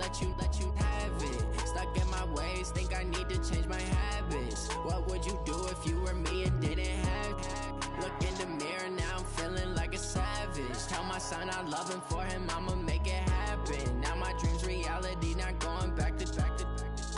let you have it. Stuck in my ways, think I need to change my habits. What would you do if you were me and didn't have it? Look in the mirror, now I'm feeling like a savage. Tell my son I love him, for him I'ma make it happen. Now my dream's reality, not going back to.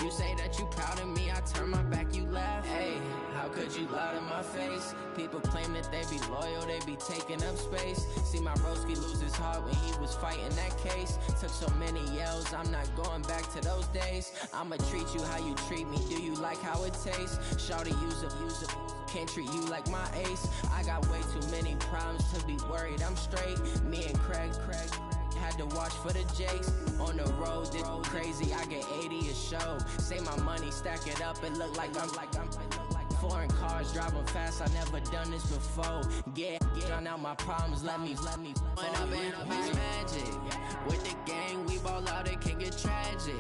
You say that you proud of me, I turn my back, you laugh. Hey, how could you lie to my face? People claim that they be loyal, they be taking up space. See my broski lose his heart when he was fighting that case. Took so many yells, I'm not going back to those days. I'ma treat you how you treat me, do you like how it tastes? Shawty, use up, can't treat you like my ace. I got way too many problems to be worried, I'm straight. Me and Craig had to watch for the Jakes. On the road, this crazy, I get 80 a show. Say my money, stack it up, it look like I'm foreign cars, driving fast, I never done this before. Get drown out my problems, let me fall up in magic. With the gang, we ball out, it can get tragic.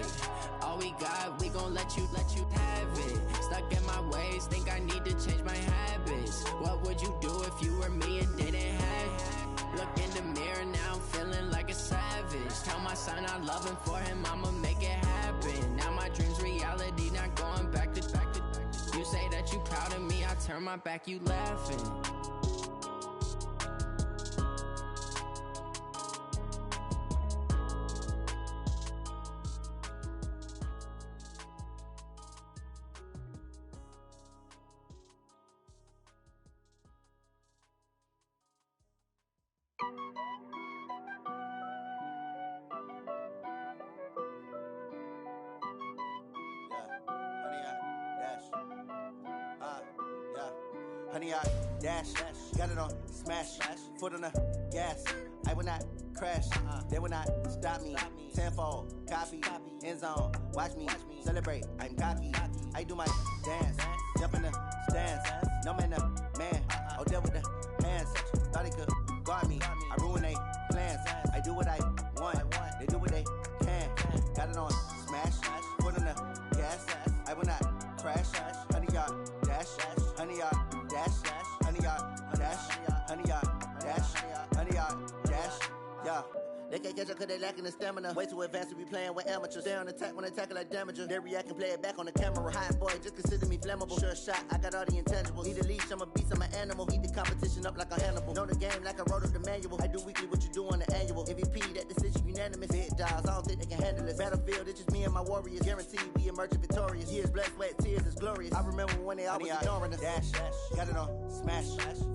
All we got, we gon' let you have it. Stuck in my ways, think I need to change my habits. What would you do if you were me and didn't have it? Look in the mirror, now I'm feeling like a savage. Tell my son I love him, for him I'ma make it happen. Now my dream's reality, not going back to. You say that you proud of me, I turn my back, you laughing. Honey, I dash, got it on smash, foot on the gas. I will not crash, they will not stop me. Tenfold, copy, end zone, watch me celebrate. I'm cocky, I do my dance, jump in the stands. No man, man, oh deal with the hands. Thought he could guard me, I ruin they plans. I do what I want, they do what they can. Got it on smash, foot on the gas. I will not crash, honey, y'all dash, honey, y'all dash, honey, y'all dash, honey, y'all dash, honey, y'all dash, yeah. They can't catch up cause they lacking the stamina. Way too advanced to be playing with amateurs. Stay on attack when they tackle like damager. They react and play it back on the camera. Hot boy, just consider me flammable. Sure shot, I got all the intangibles. Need a leash, I'm a beast, I'm an animal. Eat the competition up like a Hannibal. Know the game like I wrote up the manual. I do weekly what you do on the annual. MVP, that decision unanimous. Big dials, I don't think they can handle this. Battlefield, it's just me and my warriors. Guaranteed we emerge victorious. Years, blood, sweat, tears, is glorious. I remember when they always ignoring us. Dash, got it on smash,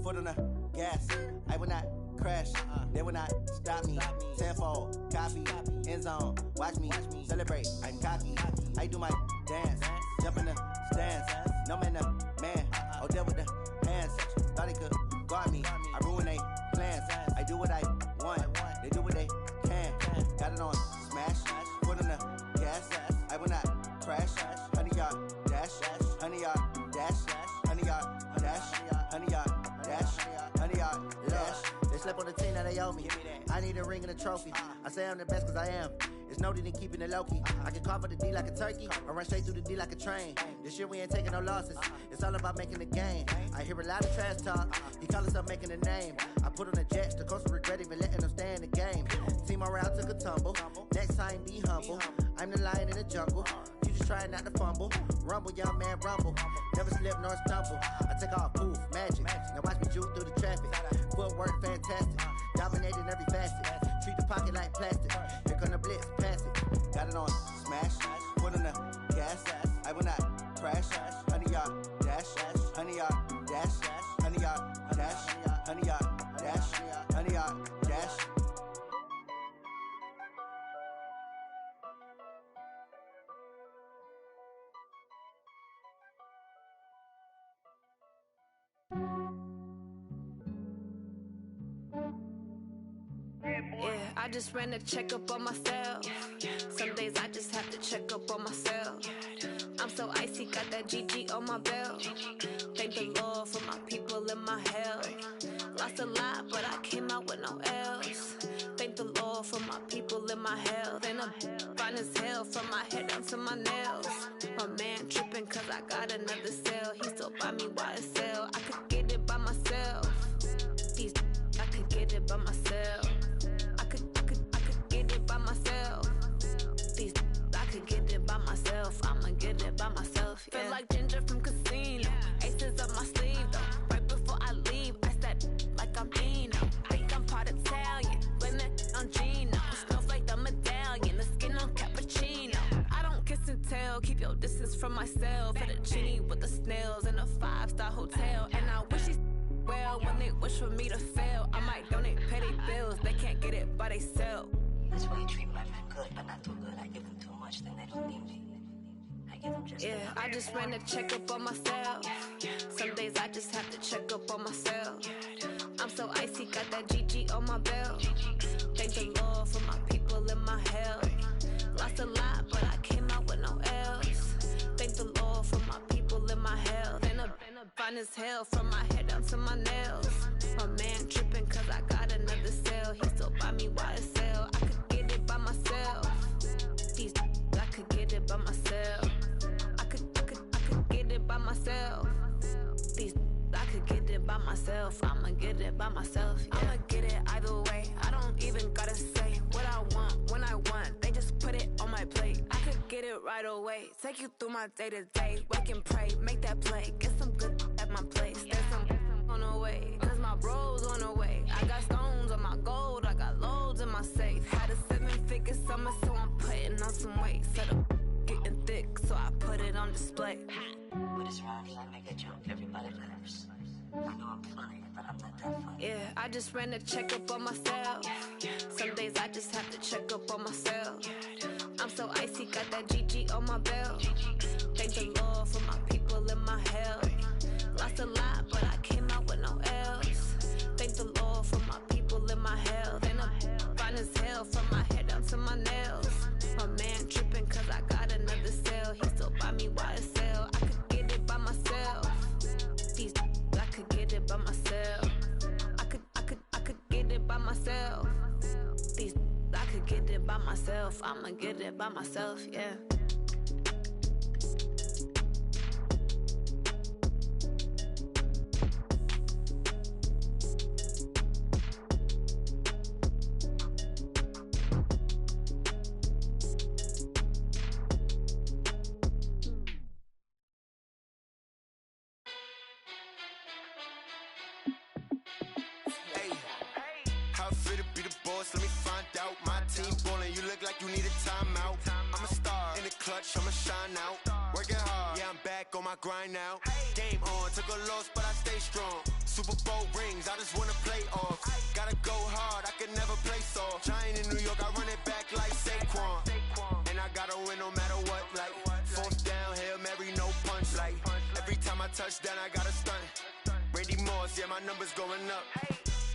foot on the gas. I will not crash, they will not stop me. Tenfold, copy, end zone, watch me celebrate. I'm cocky, I do my dance, jump in the stands. No man, man, oh deal with the hands. Thought he could guard me, I ruin they plans. I do what I want, they do what they can. Got it on smash, foot on the gas. I will not crash, honey, y'all dash, honey, y'all dash, honey, y'all dash, honey, y'all dash, honey, y'all dash. They slept on the team that they owe me. I need a ring and a trophy. I say I'm the best cause I am. It's no need in keeping it low-key. I can carve up the D like a turkey, or run straight through the D like a train. This year we ain't taking no losses. It's all about making the game. I hear a lot of trash talk. He call himself making a name. I put on the jets, the coast will regret even letting them stay in the game. Team morale took a tumble. Next time be humble. I'm the lion in the jungle. You just trying not to fumble. Rumble, young man, rumble. Never slip nor stumble. I take off, poof, magic. Now watch me juke through the traffic. Footwork fantastic. Dominating every facet. Treat the pocket like plastic. Here come the blitz, pass it. Got it on smash, foot on the gas. I will not crash, honey, y'all dash, honey, y'all dash, honey, y'all dash, honey, y'all dash, honey, y'all dash. Yeah, I just ran a checkup on myself. Some days I just have to check up on myself. I'm so icy, got that GG on my belt. Thank the Lord for my people and my health. Lost a lot, but I came out with no L's. Thank the Lord for my people and my health. And I'm fine as hell from my head down to my nails. My man tripping cause I got another cell. He still buy me YSL. I could get it by myself. These I could get it by myself. I could get it by myself. These tell. Keep your distance from myself. For the genie with the snails in a 5-star hotel. And I wish these well when they wish for me to fail. I might donate petty bills. They can't get it by themselves. That's why you treat my men good, but not too good. I give them too much, then they don't need me. I give them just enough. I just ran a checkup on myself. Some days I just have to check up on myself. I'm so icy, got that GG on my belt. Thank the Lord for my people in my health. Lost a lot, but I came out with no else. Thank the Lord for my people in my health. Been a fine as hell from my head down to my nails. My man tripping cause I got another cell. He still buy me YSL. I could get it by myself. These I could get it by myself. I could get it by myself. These I could get it by myself. I'ma get it by myself. Yeah. I'ma get it either way. I don't even gotta say what I want when I want. They just put it on my plate. I could get it right away. Take you through my day to day. Wake and pray, make that play. Get some good at my place. There's some on the way. Cause my bro's on the way. I got stones on my gold. I got loads in my safe. Had a 7-figure summer, so I'm putting on some weight. Set up getting thick, so I put it on display. With this round, I make a joke. Everybody laughs. I know I'm funny, but I'm not that funny. Yeah, I just ran a checkup on myself. Some days I just have to check up on myself. I'm so icy, got that GG on my belt. Thank the Lord for my people in my health. Lost a lot, but I came out with no else. Thank the Lord for my people in my health. And I'm fine as hell from my head down to my nails. My man tripping cause I got another cell. He still buy me YSL. I could get it by myself. These I could get it by myself. I could get it by myself. These I could get it by myself. I'ma get it by myself, yeah. How fit to be the boss? Let me find out. My team ballin', you look like you need a timeout. I'm a star in the clutch, I'ma shine out. Working hard, yeah, I'm back on my grind now. Game on, took a loss, but I stay strong. Super Bowl rings, I just wanna play off. Gotta go hard, I can never play soft. Giant in New York, I run it back like Saquon. And I gotta win no matter what, like fourth down, Hail Mary, no punch. Like every time I touch down, I gotta stunt. Randy Moss, yeah, my numbers going up.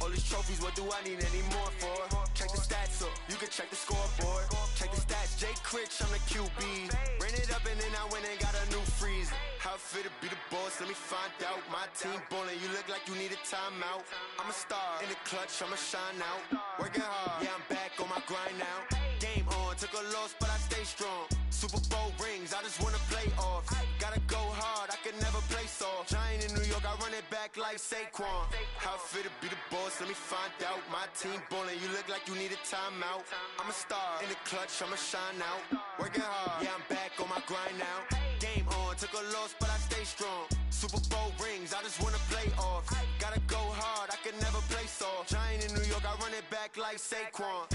All these trophies, what do I need any more for? Check the stats up, you can check the scoreboard. Check the stats, Jay Critch, I'm the QB. Ran it up and then I went and got a new freeze. How fit to be the boss, let me find out. My team ballin', you look like you need a timeout. I'm a star in the clutch, I'ma shine out. Working hard, yeah, I'm back on my grind now. Game on, took a loss, but I stay strong. Super Bowl rings, I just wanna play off. Gotta go hard, I can never play soft. Giant in New York, I run it back like Saquon. How fit to be the boss, let me find out. My team ballin', you look like you need a timeout. I'm a star in the clutch, I'ma shine out. Working hard, yeah, I'm back on my grind now. Game on, took a loss, but I stay strong. Super Bowl rings, I just wanna play off. Gotta go hard, I can never play soft. Giant in New York, I run it back like Saquon.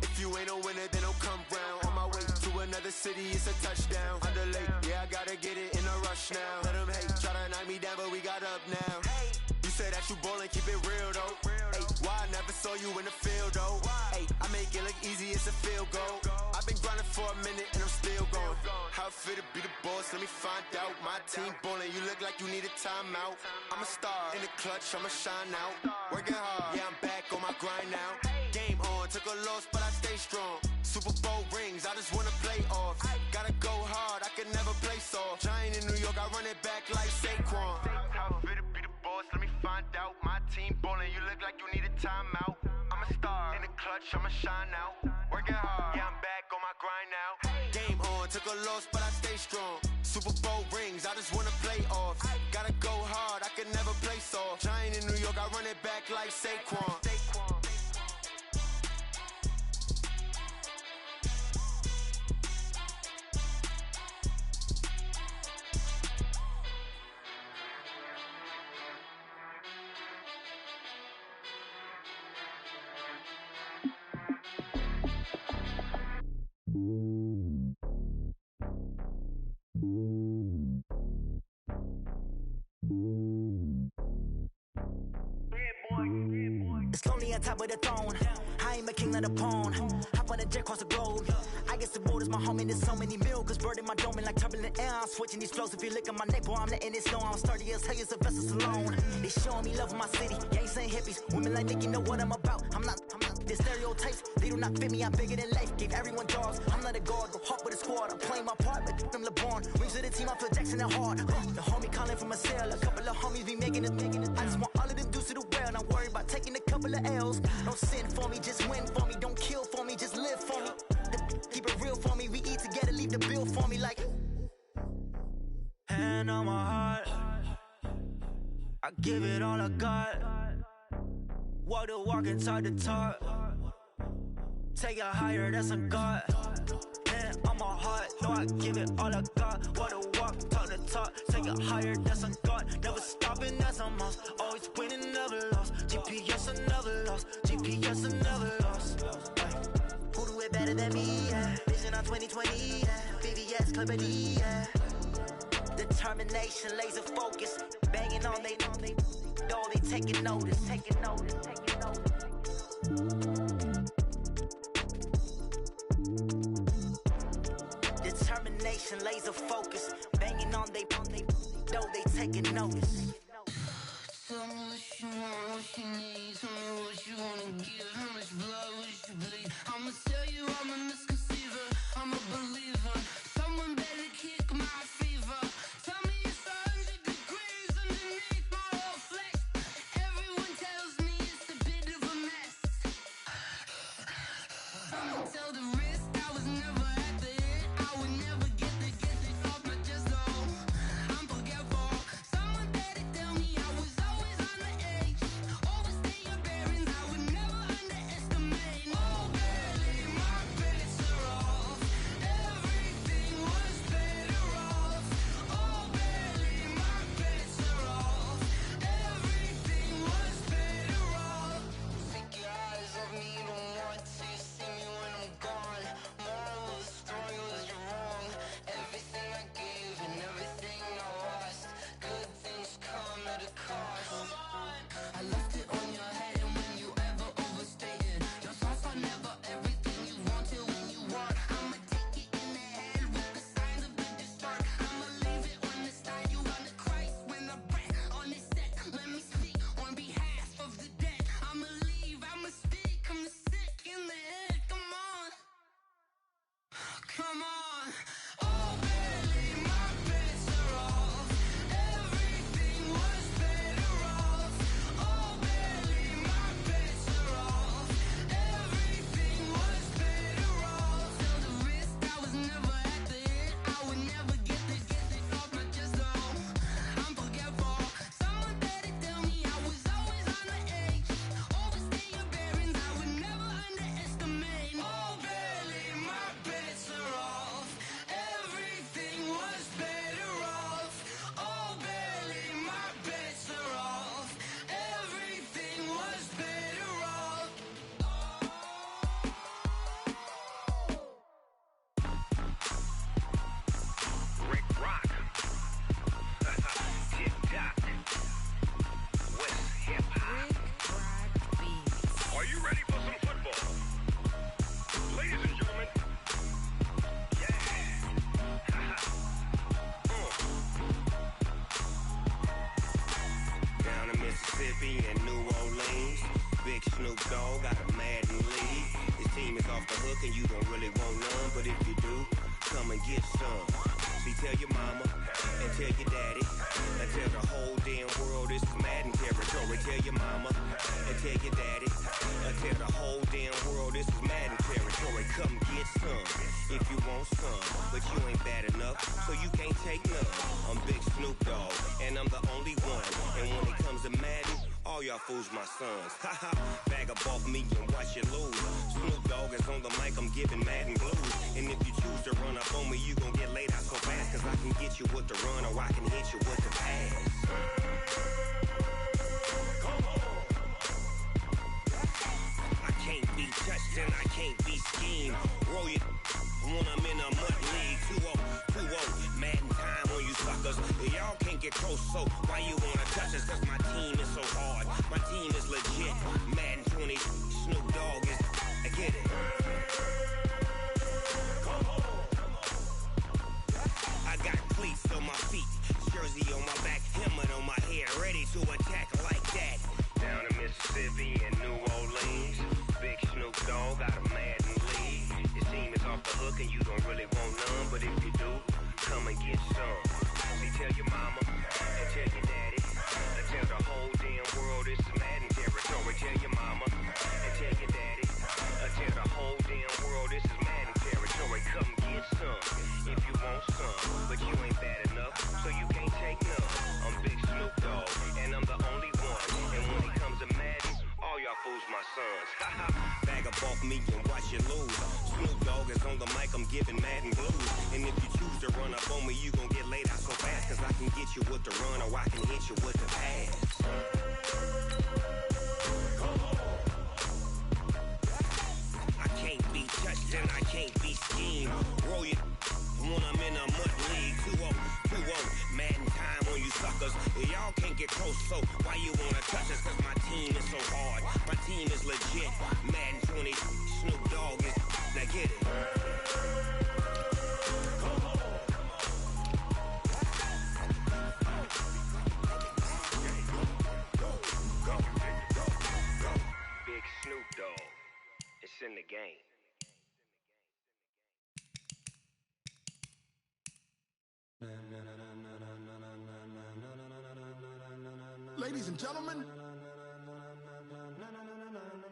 If you ain't a winner, then don't come round. On my way to another city, it's a touchdown. Underlay, yeah, I gotta get it in a rush now. Let them hate, try to knock me down, but we got up now. You say that you ballin', keep it real though. Hey, why I never saw you in the field though? Hey, I make it look easy, it's a field goal. I've been grinding for a minute and I'm still going. How fit to be the boss, let me find out. My team ballin', you look like you need a timeout. I'm a star in the clutch, I'ma shine out. Working hard, yeah, I'm back on my grind now. Game on, took a loss, but I stay strong. Super Bowl rings, I just wanna play off. Gotta go hard, I can never play soft. Giant in New York, I run it back like Saquon. How fit to be the boss, let me find out. My team ballin', you look like you need a timeout. I'm a star in the clutch, I'ma shine out. Working hard, yeah, I'm back on my grind now. Game on, took a loss, but I stay strong. Super Bowl rings, I just wanna play off. Gotta go hard, I can never play soft. Giant in New York, I run it back like Saquon. It's lonely on top of the throne. I ain't a king, not a pawn. Hop on a jet across the globe. I guess the world is my home and there's so many milks. Bird in my dome and like turbulent air. I'm switching these flows. If you look at my neck, boy, I'm letting it snow. I'm sturdy as hell as a vessel alone. They showing me love in my city. Gangs ain't hippies. Women like Nick, you know what I'm about. I'm not the stereotypes. They do not fit me. I'm bigger than life. Gave everyone dogs. I'm not a guard. Go hawk with a squad. I'm playing my part, but them LeBron. Rings to the team. I feel Jackson and hard. The homie calling from a cell. A couple of homies be making it. I just want all of them dudes to do well. Not worry about taking a couple of L's. Don't sin for me, just win for me. Don't kill for me, just live for me. Keep it real for me. We eat together, leave the bill for me like. Hand on my heart, I give it all I got. Walk the walk and talk the talk. Take it higher, that's a God. Hand on my heart, no, I give it all I got. Walk the walk, talk the talk. Take it higher, that's a God. Never stopping, that's a must. Always winning, never lost. GPS, I never lost. GPS, I never lost. Who do it better than me? Yeah. Vision on 2020. Yeah. VVS, Clippity. Yeah. Determination, laser focus. Banging on they door, they taking notice. Taking notice, taking notice. Determination, laser focus. Banging on they door, they taking notice. Tell me what you want, what you need. Tell me what you wanna give. How much blood would you bleed? I'ma tell you I'm a misconceiver. I'm a believer. Someone better kick my fever. Tell me it's 100 degrees underneath my whole flesh. Everyone tells me it's a bit of a mess. I'ma tell the risk I was never at the end. I would never get it off my chest though. I'm forgetful. Someone better tell me I was always on the edge. Overstay your bearings, I would never underestimate. Oh, barely, my bets are off. Everything was better off. Oh, barely, my bets are off. Everything was better off. Take your eyes off me, don't want to see me when I'm gone. Moral of the story was you're wrong. Everything I gave and everything I lost. Good things come at a cost. I left it on your head, and when you ever overstay it, your thoughts are never everything you wanted when you want. I'ma take it in the head with the signs of the distort. I'ma leave it on the side. You on the Christ when I breath on this set. Let me speak on behalf of the dead. I'ma leave, I'ma speak. I'm sick in the head. Come on, come on. Oh, barely, my bets are off. Everything was better off. Oh, barely, my bets are off. Everything was better off. Till the risk I was never at the end. I would never get it off my chest though. I'm forgetful. Someone better tell me I was always on the edge. Overstay your bearings, I would never underestimate. Oh, barely, my bets are off. Everything was better off. Oh, barely, my bets are off. Everything was better off. Rick Rock. Tick-tock. West hip-hop. Are you ready for some football? Ladies and gentlemen. Yeah. Down in Mississippi and New Orleans, Big Snoop Dogg got a Madden league. His team is off the hook and you don't really want none, but if you do, come and get some. See, tell your mama and tell your daddy and tell the whole damn world this is Madden territory. Tell your mama and tell your daddy and tell the whole damn world this is Madden territory. Come get some if you want some, but you ain't bad enough, so you can't take none. I'm Big Snoop Dogg and I'm the only one. And when it comes to Madden, all y'all fools my sons. Haha, bag up off me and watch you lose. Snoop Dogg is on the mic, I'm giving Madden blues. And if you choose to run up on me, you gon' get laid out so fast. Cause I can get you with the run or I can hit you with the pass. I can't be touched and I can't be schemed. Roll you when I'm in a mud league. 2-0, Madden time on you suckers. Y'all can't get close, so why you wanna touch us? Cause my team is so hard. My team is legit. Madden 20, Snoop Dogg is, I get it. I got cleats on my feet, jersey on my back, helmet on my head, ready to attack like that. Down in Mississippi and New Orleans, Big Snoop Dogg got a Madden league. His team is off the hook and you don't really want none, but if you do, come and get some. See, tell your mama and tell your daddy, and tell the whole damn world this is Madden territory. Tell your mama and tell your daddy, and tell the whole damn world this is Madden territory. Come get some if you want some, but you ain't bad enough, so you can't take none. I'm Big Snoop Dogg, and I'm the only one. And when it comes to Madden, all y'all fools my sons. Bag up off me and watch you lose. Snoop Dogg is on the mic, I'm giving Madden blues. And if you choose to run up on me, you gon' get laid out so fast. Cause I can get you with the run or I can hit you with the pass. I can't be touched and I can't be schemed. Roll you when I'm in a mud league. 2-0, 2-0, Madden time on you suckers. Y'all can't get close, so why you wanna touch us? Cause my team is so hard, my team is legit. Madden 20, Snoop Dogg is, now get it. Big Snoop Dogg, it's in the game. Ladies and gentlemen,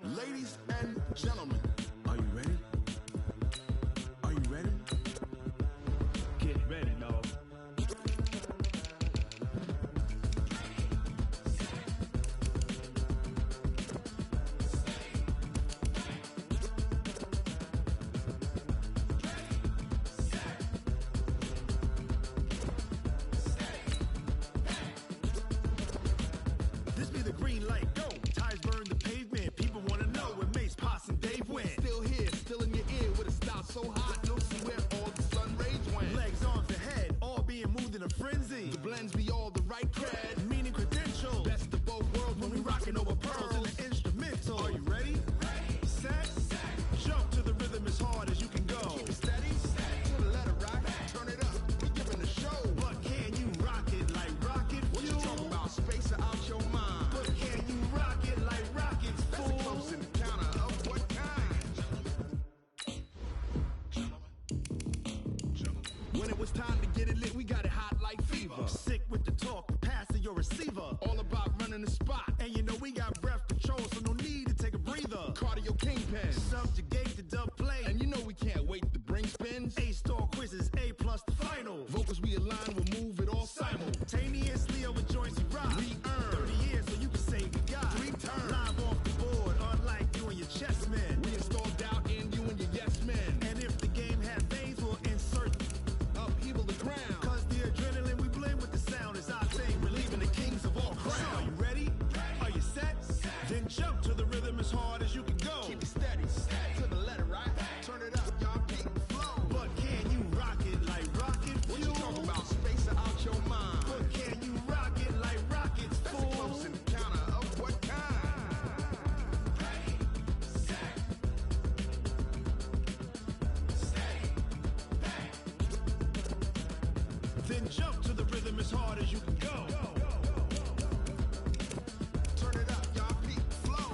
ladies and gentlemen, are you ready? Are you ready? Get ready, dog. This be the green light, go. Tires burn the pavement. People wanna know where Mace, Posse, and Dave went. Still here, still in your ear with a style so hot, no see where all the sun rays went. Legs, arms, and head, all being moved in a frenzy. The blends be all the right cred, meaning credentials. Best of both worlds when we rockin' over pearls in the instrumental. Are you ready? Set, jump to the rhythm as hard as you can go. Keep it steady, to the letter right. Turn it up, we giving a show. But can you rock it like rocket fuel? What you talking about? Space or out your mind? But can you rock it like rockets, fool? That's a close encounter of what kind? When it was time to get it lit, we got it hot like fever. Sick with the talk, pass to your receiver. All about running the spot. And you know we got breath control, so no need to take a breather. Cardio kingpin, subjugate the dub play. And you know we can't wait to bring spins. A-star quizzes, A+ the final. Vocals we align, we'll move it all simultaneously over joints we rock. We earn 30 years so you can say we got 3 turns. Live off the board, unlike you and your chess men. We install doubt in you and your yes men. And if the game had veins, we'll insert upheaval the ground. Cause the adrenaline we blend with the sound is our thing. Relieving the kings of all crowns. So are you ready? Are you set? Then jump to the rhythm as hard as you can go. Keep it steady, to the letter right. Turn it up, y'all keep the flow. But can you rock it like rocket fuel? What you talking about? Space or out your mind? But can you rock it like rockets, fool? That's a close encounter of what kind? Ready, set, steady, back. Then jump to the rhythm as hard as you can go. Turn it up, y'all keep the flow.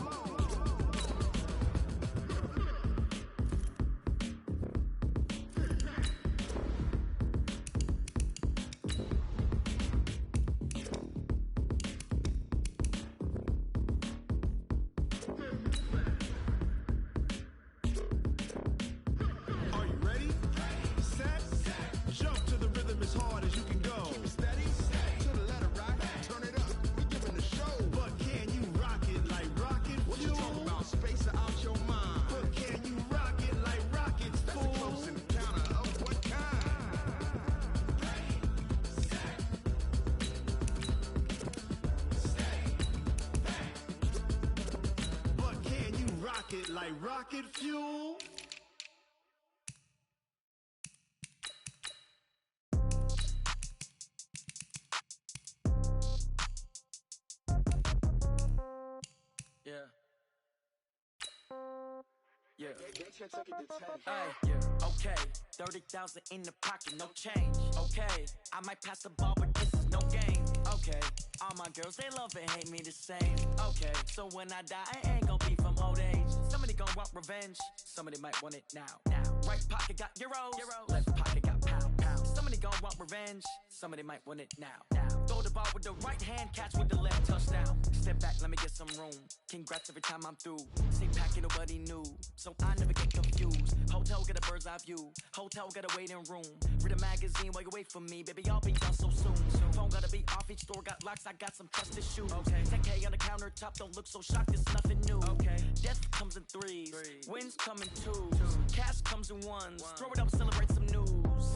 Are you ready? Set, jump to the rhythm as hard as you can go. Keep it steady, to the letter right. Turn it up, we giving the show. But can you rock it like rocket fuel? What you talking about? Space or out your mind? But can you rock it like rockets, fool? That's a close encounter of what kind? Ready, set, steady, back. But can you rock it like rocket fuel? Yeah. Okay, 30,000 in the pocket, no change. Okay, I might pass the ball, but this is no game. Okay, all my girls, they love and hate me the same. Okay, so when I die, I ain't gonna be from old age. Somebody gonna want revenge, somebody might want it now. Right pocket got euros, left pocket got pound. Somebody gonna want revenge, somebody might want it now. Throw the ball with the right hand, catch with the left, touchdown. Step back, let me get some room. Congrats every time I'm through. Same packet, nobody knew, so I never get confused. Hotel get a bird's eye view, hotel get a waiting room. Read a magazine while you wait for me, baby, I'll be done so soon. Phone gotta be off, each store got locks, I got some trusted shoes. 10K on the countertop, don't look so shocked, it's nothing new. Death comes in threes, wins come in twos, cash comes in ones. Throw it up, celebrate some news.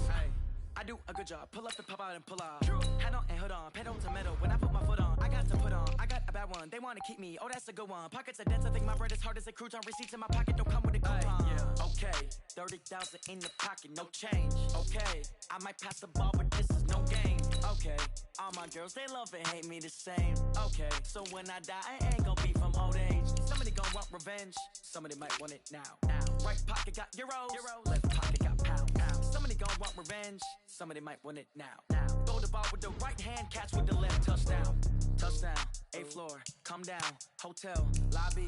I do a good job, pull up and pop out and pull off. Head on and hood on, pedal to metal. When I put my foot on, I got to put on. I got a bad one, they wanna keep me, oh that's a good one. Pockets are dense, I think my bread is hard as a crouton. Receipts in my pocket don't come with a coupon. Okay, 30,000 in the pocket, no change. Okay, I might pass the ball, but this is no game. Okay, all my girls, they love and hate me the same. Okay, so when I die, I ain't gonna be from old age. Somebody gonna want revenge, somebody might want it now. Right pocket got euros, left pocket got pound. Somebody gonna want revenge, somebody might want it now. Throw the ball with the right hand, catch with the left, touchdown. Touchdown, 8th floor, come down, hotel, lobby.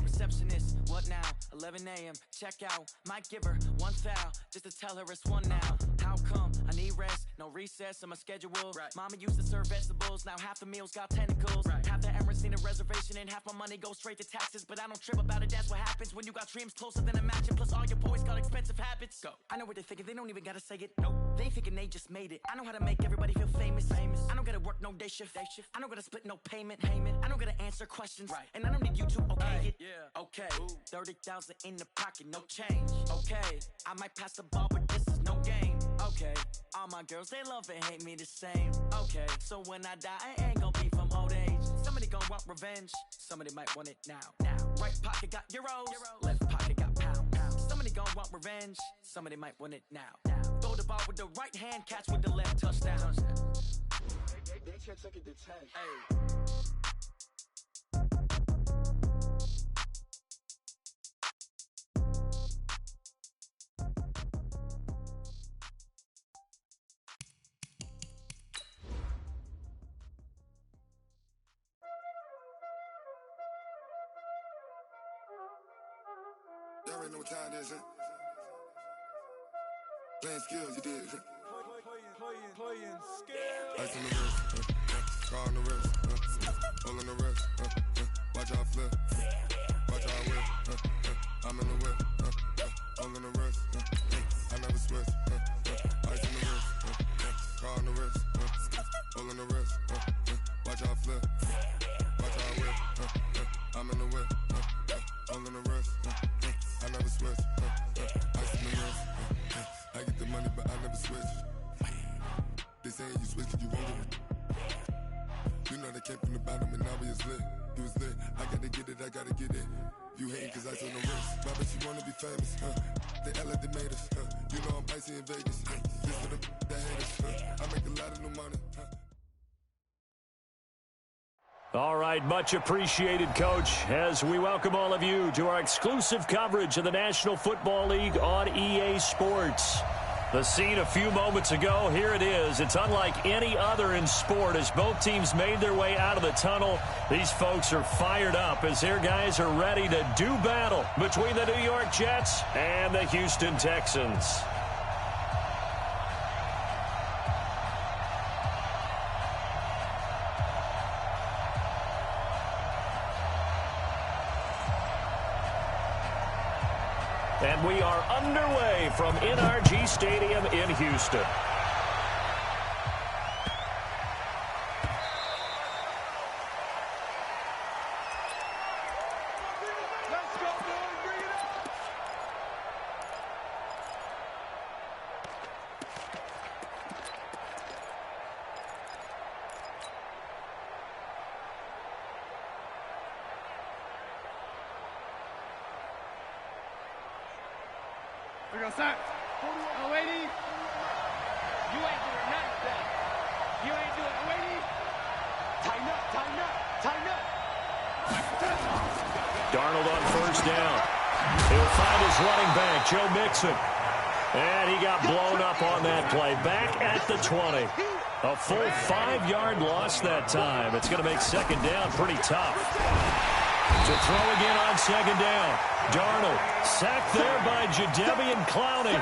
Receptionist, what now? 11 a.m., check out. Might give her one foul, just to tell her it's one now. How come? I need rest, no recess in my schedule. Mama used to serve vegetables, now half the meals got tentacles. Half the Emirates need a reservation and half my money goes straight to taxes. But I don't trip about it, that's what happens when you got dreams closer than a match. And plus all your boys got expensive habits. Go. I know what they're thinking, they don't even gotta say it. Nope. They ain't thinking they just made it. I know how to make everybody feel famous. I don't gotta work no day shift. I don't gotta split no payment. I don't gotta answer questions. And I don't need you to okay it. Okay, 30,000 in the pocket, no change. Okay, I might pass the ball, but this is no game. Okay, all my girls, they love and hate me the same. Okay, so when I die, I ain't gonna be from old age. Somebody gonna want revenge, somebody might want it now. Right pocket got euros, left pocket got pound. Somebody gonna want revenge, somebody might want it now. Throw the ball with the right hand, catch with the left, touchdown. They took it to 10. Y'all already know what time it is, huh? Playing skills, you did. Playing skills. Ice on the wrist, car on the wrist, hole on the wrist, watch out flip, watch out whip, I'm in the whip, hole on the wrist, I never switch, ice on the wrist, car on the wrist, hole on the wrist, watch out flip, watch out whip, I'm in the whip, hole on the wrist, I never switch, ice on the wrist, I get the money but I never switch. They saying you switch cause you won't get it. You know they came from the bottom and now we is lit. You was lit, I gotta get it, I gotta get it. You hating cause ice on the wrist. My bitch, you wanna be famous, They act like they made us, You know I'm icy in Vegas, This for the that hate us, I make a lot of new money, All right, much appreciated, Coach, as we welcome all of you to our exclusive coverage of the National Football League on EA Sports. The scene a few moments ago, here it is. It's unlike any other in sport as both teams made their way out of the tunnel. These folks are fired up as their guys are ready to do battle between the New York Jets and the Houston Texans. And we are underway from NRG Stadium in Houston. Let's go, boys, bring it up! We're gonna start. Oh, Wady. You ain't doing nothing today. You ain't doing Wady. Tighten up, tighten up, tighten up. Darnold on first down. He'll find his running back, Joe Mixon. And he got blown up on that play. Back at the 20. A full 5-yard loss that time. It's going to make second down pretty tough. To throw again on second down. Darnold sacked there by Jadeveon Clowney.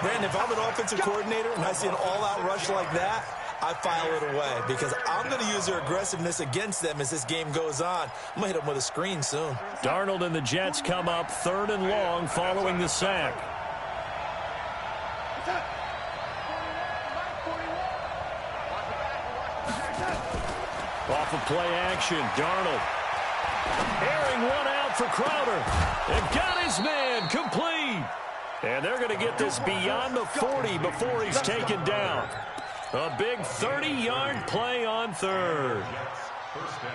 Brandon, if I'm an offensive coordinator and I see an all-out rush like that, I file it away because I'm going to use their aggressiveness against them as this game goes on. I'm going to hit them with a screen soon. Darnold and the Jets come up 3rd and long following the sack. Off of play action, Darnold. Airing one out for Crowder. And got his man complete. And they're going to get this beyond the 40 before he's taken down. A big 30-yard play on 3rd. First down.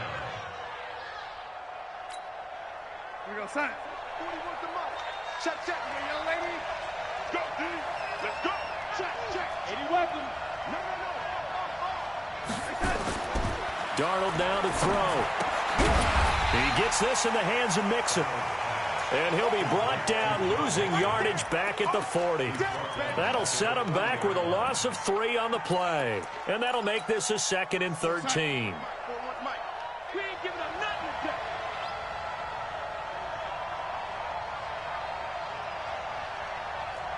Here we go, son. 41 to Mike. Check, check. You young lady. Go, D. Let's go. Check, check. 80 weapon. No. Darnold now to throw. He gets this in the hands of Mixon. And he'll be brought down, losing yardage back at the 40. That'll set him back with a loss of 3 on the play. And that'll make this a 2nd and 13. We ain't giving up nothing today.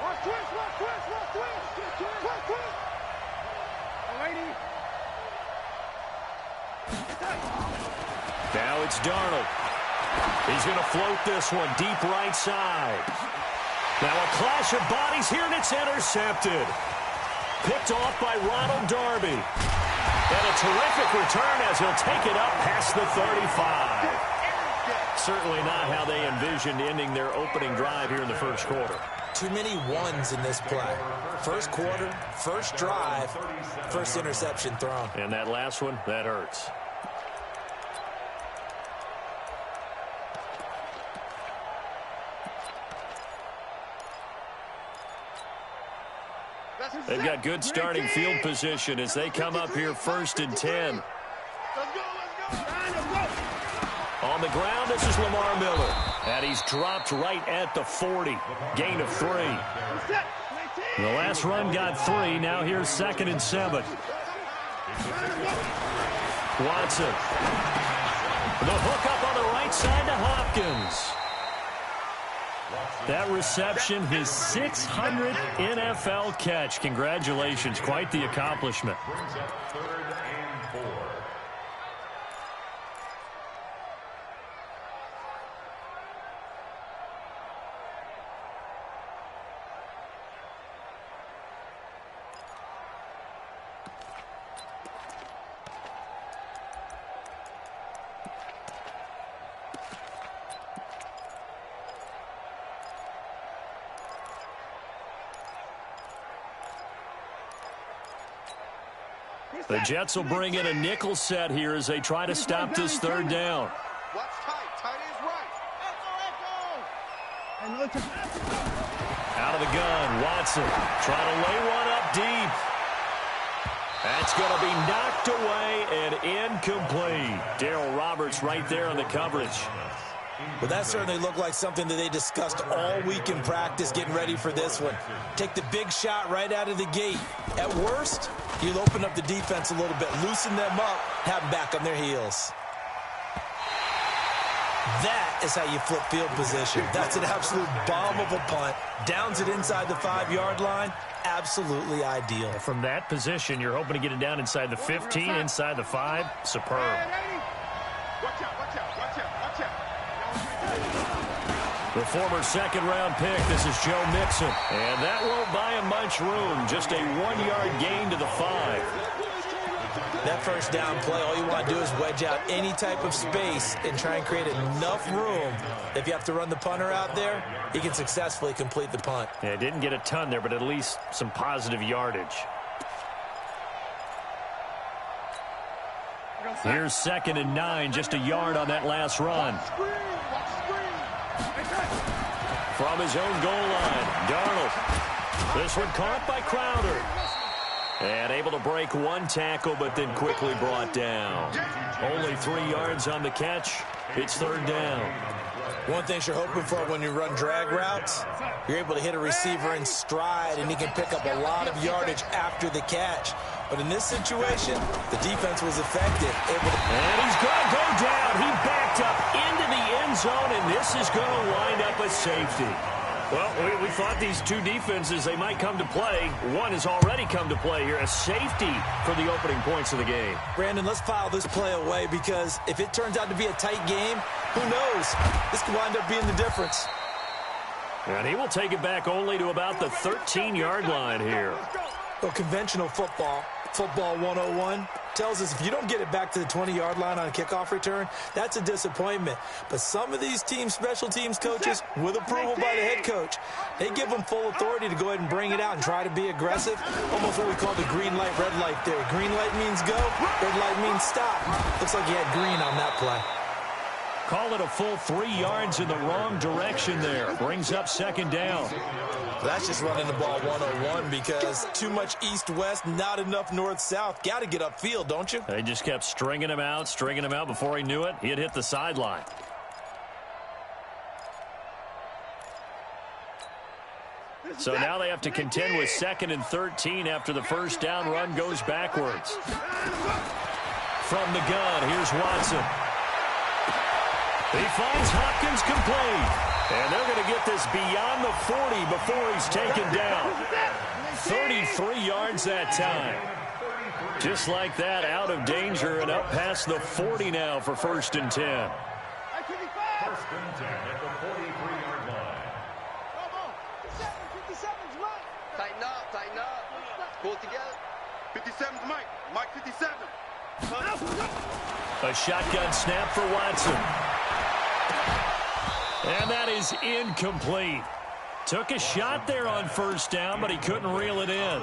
Watch twist. Lady. Now it's Darnold. He's going to float this one deep right side. Now a clash of bodies here, and it's intercepted. Picked off by Ronald Darby. And a terrific return as he'll take it up past the 35. Certainly not how they envisioned ending their opening drive here in the first quarter. Too many ones in this play. First quarter, first drive, first interception thrown. And that last one, that hurts. They've got good starting field position as they come up here 1st and 10. On the ground, this is Lamar Miller. And he's dropped right at the 40. Gain of 3. The last run got 3. Now here's 2nd and 7. Watson. The hook up on the right side to Hopkins. That reception, his 600th NFL catch. Congratulations. Quite the accomplishment. Brings up 3rd and 4. The Jets will bring in a nickel set here as they try to stop this 3rd down. Watch tight. Tight is right. Echo. Out of the gun, Watson trying to lay one up deep. That's going to be knocked away and incomplete. Darryl Roberts right there on the coverage. Well, that certainly looked like something that they discussed all week in practice getting ready for this one. Take the big shot right out of the gate. At worst, you'll open up the defense a little bit, loosen them up, have them back on their heels. That is how you flip field position. That's an absolute bomb of a punt. Downs it inside the 5-yard line. Absolutely ideal. From that position, you're hoping to get it down inside the 15, inside the 5. Superb. Watch out. The former 2nd-round pick, this is Joe Mixon. And that won't buy him much room. Just a 1-yard gain to the 5. That first down play, all you want to do is wedge out any type of space and try and create enough room. If you have to run the punter out there, he can successfully complete the punt. Yeah, didn't get a ton there, but at least some positive yardage. Here's 2nd and 9, just a yard on that last run. From his own goal line, Darnold. This one caught by Crowder. And able to break one tackle, but then quickly brought down. Only 3 yards on the catch. It's third down. One thing you're hoping for when you run drag routes, you're able to hit a receiver in stride, and he can pick up a lot of yardage after the catch. But in this situation, the defense was effective. And he's going to go down. He backed up into the end zone, and this is going to wind up a safety. Well, we thought these two defenses, they might come to play. One has already come to play here, a safety for the opening points of the game. Brandon, let's file this play away, because if it turns out to be a tight game, who knows? This could wind up being the difference. And he will take it back only to about the 13-yard line here. Well, conventional football 101, tells us if you don't get it back to the 20-yard line on a kickoff return, that's a disappointment. But some of these teams, special teams coaches, with approval by the head coach, they give them full authority to go ahead and bring it out and try to be aggressive. Almost what we call the green light, red light theory. Green light means go, red light means stop. Looks like he had green on that play. Call it a full 3 yards in the wrong direction there. Brings up second down. That's just running the ball 101, because too much east-west, not enough north-south. Got to get upfield, don't you? They just kept stringing him out. Before he knew it, he had hit the sideline. So now they have to contend with 2nd and 13 after the first down run goes backwards. From the gun, here's Watson. He finds Hopkins complete. And they're going to get this beyond the 40 before he's taken down. 33 yards that time. Just like that, out of danger and up past the 40 now for 1st and 10. 1st and 10 at the 43-yard line. Tighten up. Pull it together. 57's Mike 57. A shotgun snap for Watson. And that is incomplete. Took a shot there on first down, but he couldn't reel it in.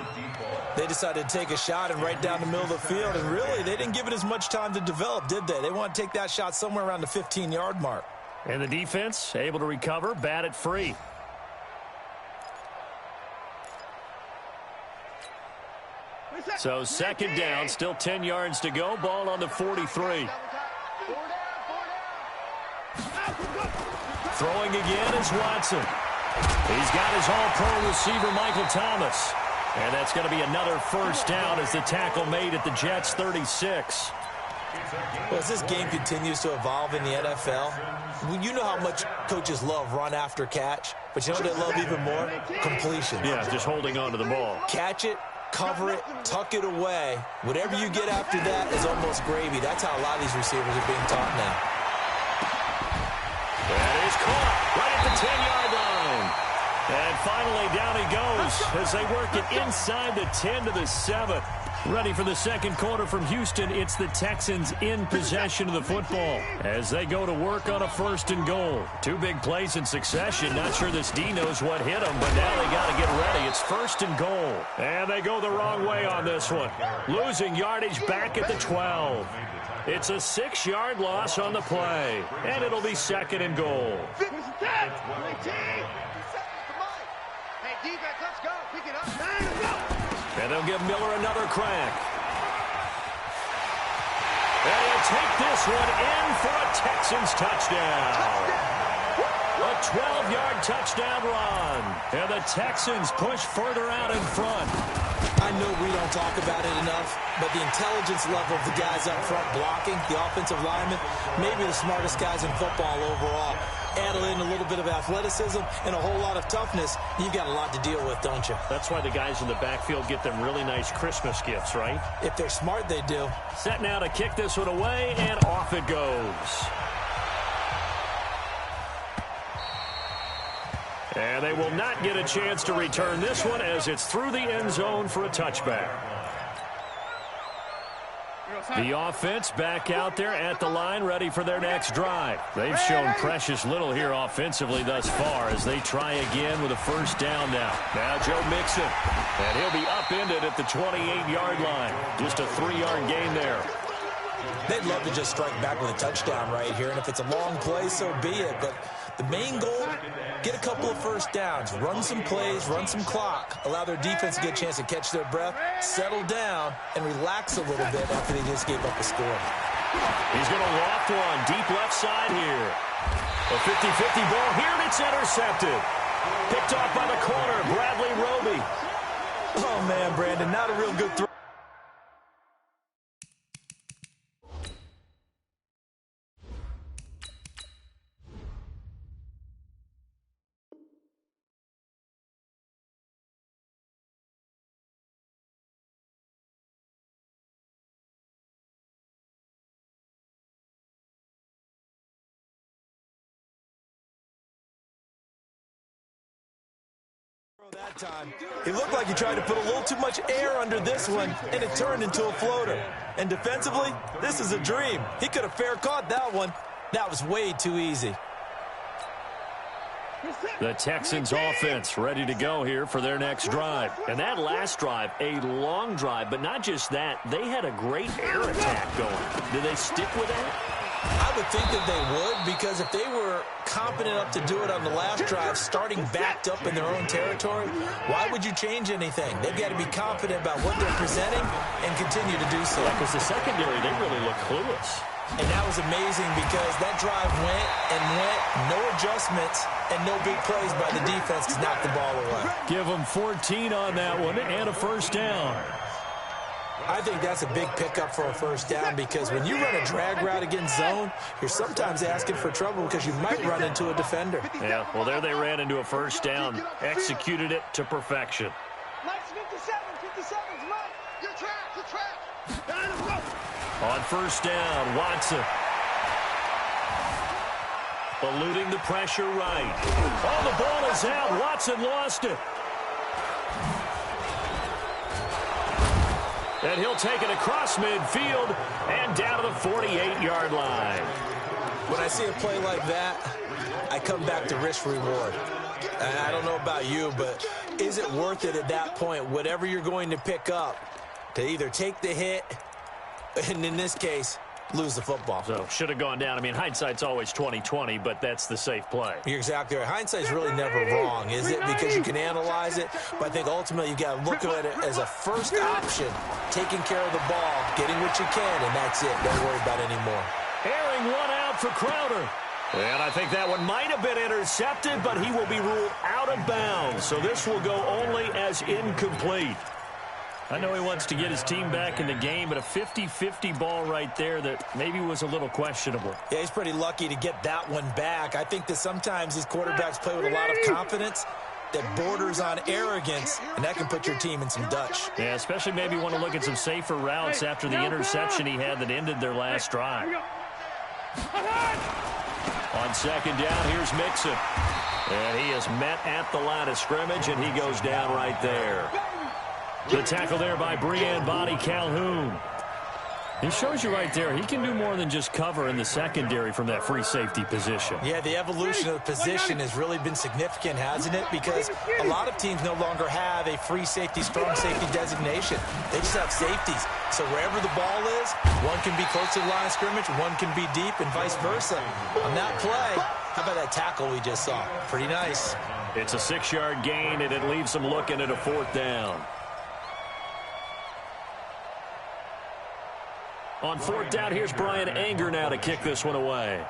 They decided to take a shot and right down the middle of the field, and really, they didn't give it as much time to develop, did they? They want to take that shot somewhere around the 15-yard mark. And the defense able to recover, bat it free. So 2nd down, still 10 yards to go. Ball on the 43. Throwing again is Watson. He's got his all-pro receiver, Michael Thomas. And that's going to be another first down as the tackle made at the Jets' 36. Well, as this game continues to evolve in the NFL, you know how much coaches love run after catch, but you know what they love even more? Completion. Yeah, just holding on to the ball. Catch it, cover it, tuck it away. Whatever you get after that is almost gravy. That's how a lot of these receivers are being taught now. That is caught right at the 10-yard line. And finally, down he goes as they work it inside the 10 to the 7. Ready for the second quarter from Houston. It's the Texans in possession of the football as they go to work on a 1st and goal. 2 big plays in succession. Not sure this D knows what hit them, but now they got to get ready. It's 1st and goal. And they go the wrong way on this one. Losing yardage back at the 12. It's a 6-yard loss on the play, and it'll be 2nd and goal. Hey, defense, let's go. Pick it up. And they'll give Miller another crack. And he'll take this one in for a Texans touchdown. A 12-yard touchdown run. And the Texans push further out in front. I know we don't talk about it enough, but the intelligence level of the guys up front blocking, the offensive linemen, maybe the smartest guys in football overall. Add in a little bit of athleticism and a whole lot of toughness, you've got a lot to deal with, don't you? That's why the guys in the backfield get them really nice Christmas gifts, right? If they're smart, they do. Set now to kick this one away, and off it goes. And they will not get a chance to return this one as it's through the end zone for a touchback. The offense back out there at the line, ready for their next drive. They've shown precious little here offensively thus far as they try again with a 1st down now. Now Joe Mixon, and he'll be upended at the 28-yard line. Just a 3-yard gain there. They'd love to just strike back with a touchdown right here, and if it's a long play, so be it. But the main goal, get a couple of first downs, run some plays, run some clock, allow their defense to get a chance to catch their breath, settle down, and relax a little bit after they just gave up a score. He's going to loft one deep left side here. A 50-50 ball here, and it's intercepted. Picked off by the corner, Bradley Roby. Oh, man, Brandon, not a real good throw. That time. He looked like he tried to put a little too much air under this one, and it turned into a floater. And defensively, this is a dream. He could have fair caught that one. That was way too easy. The Texans offense ready to go here for their next drive. And that last drive, a long drive, but not just that. They had a great air attack going. Did they stick with that? I would think that they would, because if they were confident enough to do it on the last drive, starting backed up in their own territory, why would you change anything? They've got to be confident about what they're presenting and continue to do so. Because the secondary, they really look clueless. And that was amazing because that drive went and went, no adjustments, and no big plays by the defense to knock the ball away. Give them 14 on that one and a first down. I think that's a big pickup for a first down because when you run a drag route against zone, you're sometimes asking for trouble because you might run into a defender. Yeah, well, there they ran into a first down, executed it to perfection. Mike's 57's Mike. You're trapped. On first down, Watson. Eluding the pressure right. Oh, the ball is out. Watson lost it. And he'll take it across midfield and down to the 48-yard line. When I see a play like that, I come back to risk-reward. And I don't know about you, but is it worth it at that point, whatever you're going to pick up, to either take the hit, and in this case, lose the football? So should have gone down. I mean, hindsight's always 20/20, but that's the safe play. You're exactly right. Hindsight's really never wrong, is it? Because you can analyze it, but I think ultimately you got to look at it as a first option, taking care of the ball, getting what you can, and that's it. Don't worry about it anymore. Airing one out for Crowder. And I think that one might have been intercepted, but he will be ruled out of bounds. So this will go only as incomplete. I know he wants to get his team back in the game, but a 50-50 ball right there that maybe was a little questionable. Yeah, he's pretty lucky to get that one back. I think that sometimes these quarterbacks play with a lot of confidence that borders on arrogance, and that can put your team in some Dutch. Yeah, especially maybe want to look at some safer routes after the interception he had that ended their last drive. On second down, here's Mixon. And he is met at the line of scrimmage, and he goes down right there. The tackle there by Breanne Bonnie Calhoun. He shows you right there, he can do more than just cover in the secondary from that free safety position. Yeah, the evolution of the position has really been significant, hasn't it? Because a lot of teams no longer have a free safety, strong safety designation. They just have safeties. So wherever the ball is, one can be close to the line of scrimmage, one can be deep, and vice versa. On that play, how about that tackle we just saw? Pretty nice. It's a 6-yard gain, and it leaves them looking at a fourth down. On fourth down, here's Brian Anger now to kick this one away.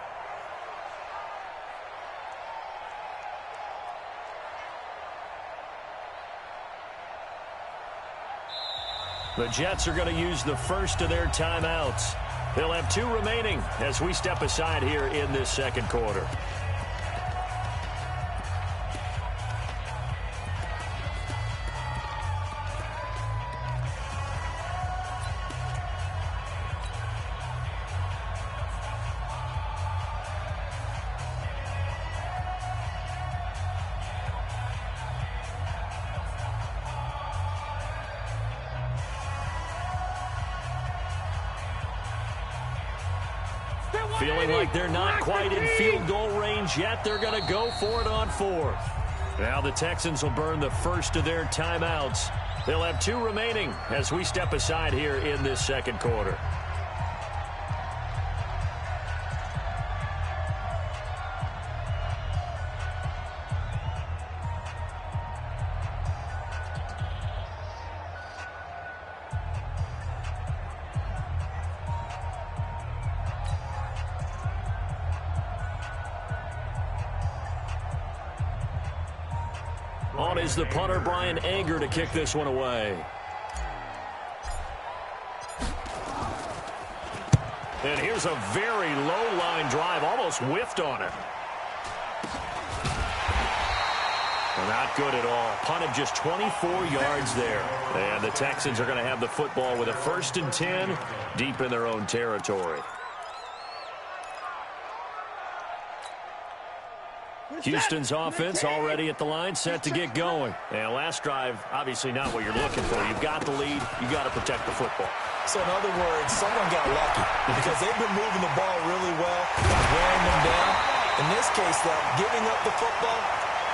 The Jets are going to use the first of their timeouts. They'll have 2 remaining as we step aside here in this second quarter. Feeling like they're not quite in field goal range yet. They're going to go for it on fourth. Now the Texans will burn the first of their timeouts. They'll have 2 remaining as we step aside here in this second quarter. Out is the punter, Brian Anger, to kick this one away. And here's a very low line drive, almost whiffed on it. Well, not good at all. Punted just 24 yards there. And the Texans are going to have the football with a 1st and 10 deep in their own territory. Houston's offense already at the line, set to get going. And last drive, obviously not what you're looking for. You've got the lead. You've got to protect the football. So in other words, someone got lucky because they've been moving the ball really well, wearing them down. In this case, though, giving up the football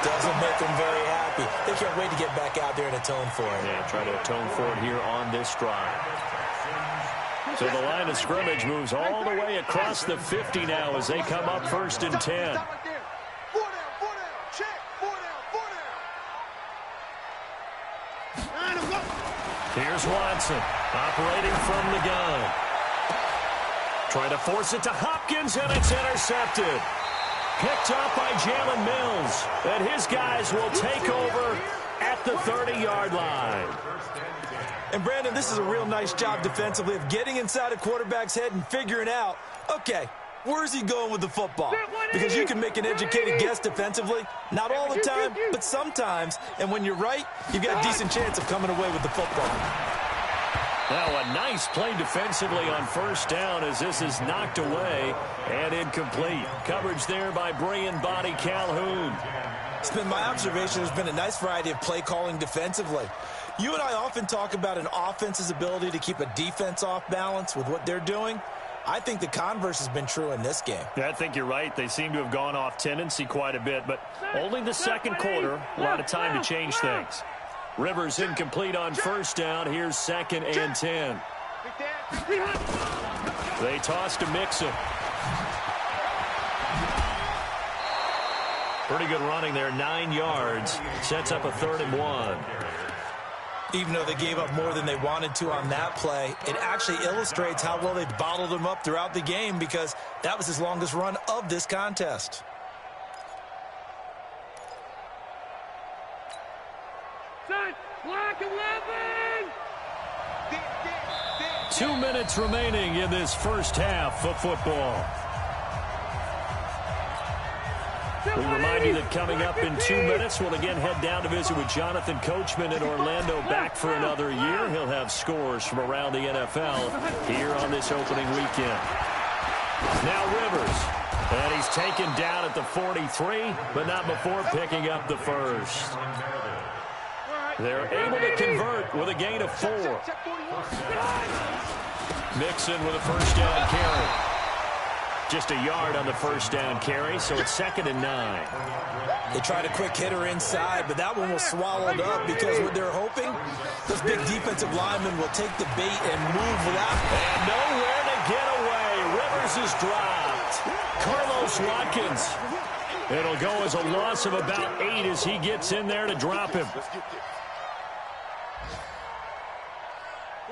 doesn't make them very happy. They can't wait to get back out there and atone for it. Yeah, try to atone for it here on this drive. So the line of scrimmage moves all the way across the 50 now as they come up 1st and 10. Here's Watson, operating from the gun. Trying to force it to Hopkins, and it's intercepted. Picked up by Jalen Mills, and his guys will take over at the 30-yard line. And, Brandon, this is a real nice job defensively of getting inside a quarterback's head and figuring out, okay, where's he going with the football? Because you can make an educated guess defensively. Not all the time, but sometimes. And when you're right, you've got a decent chance of coming away with the football. Now a nice play defensively on 1st down as this is knocked away and incomplete. Coverage there by Brian Body Calhoun. It's been my observation there's been a nice variety of play calling defensively. You and I often talk about an offense's ability to keep a defense off balance with what they're doing. I think the converse has been true in this game. Yeah, I think you're right. They seem to have gone off tendency quite a bit, but only the 2nd quarter, a lot of time to change things. Rivers incomplete on 1st down. Here's 2nd and 10. They toss to Mixon. Pretty good running there, 9 yards. Sets up a 3rd and 1. Even though they gave up more than they wanted to on that play, it actually illustrates how well they've bottled them up throughout the game because that was his longest run of this contest. Black 11! 2 minutes remaining in this first half of football. We remind you that coming up in 2 minutes, we'll again head down to visit with Jonathan Coachman in Orlando, back for another year. He'll have scores from around the NFL here on this opening weekend. Now Rivers, and he's taken down at the 43, but not before picking up the 1st. They're able to convert with a gain of 4. Mixon with a 1st down carry. Just a yard on the 1st down carry, so it's 2nd and 9. They tried a quick hitter inside, but that one was swallowed up because what they're hoping, those big defensive linemen will take the bait and move left. And nowhere to get away. Rivers is dropped. Carlos Watkins. It'll go as a loss of about 8 as he gets in there to drop him.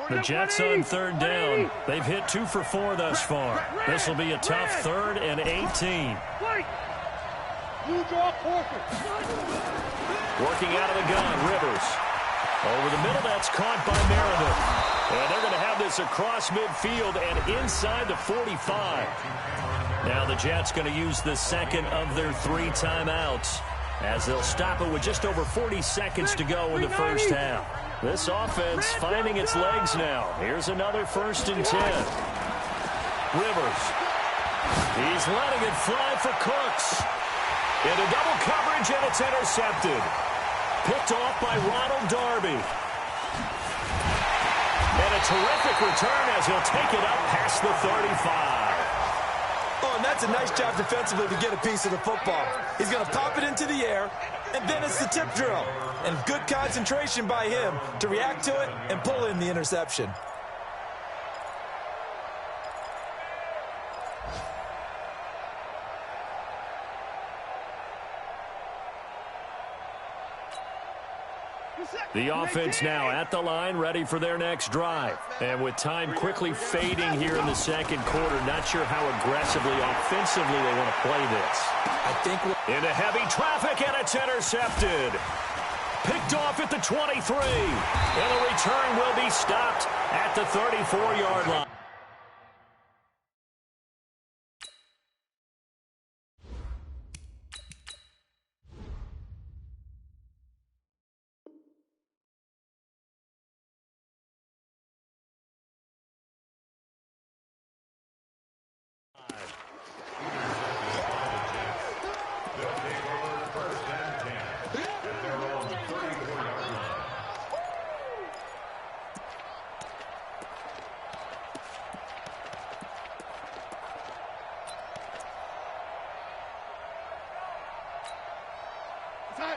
The Jets on 3rd down. They've hit 2 for 4 thus far. This will be a tough 3rd and 18. Working out of the gun, Rivers. Over the middle, that's caught by Meredith. And they're going to have this across midfield and inside the 45. Now the Jets going to use the 2nd of their 3 timeouts as they'll stop it with just over 40 seconds to go in the first half. This offense finding its legs now. Here's another 1st and 10. Rivers. He's letting it fly for Cooks. Into double coverage, and it's intercepted. Picked off by Ronald Darby. And a terrific return as he'll take it up past the 35. Oh, and that's a nice job defensively to get a piece of the football. He's going to pop it into the air, and then it's the tip drill. And good concentration by him to react to it and pull in the interception. The offense now at the line, ready for their next drive. And with time quickly fading here in the 2nd quarter, not sure how aggressively, offensively they want to play this. I think into heavy traffic, and it's intercepted. picked off at the 23. And the return will be stopped at the 34-yard line.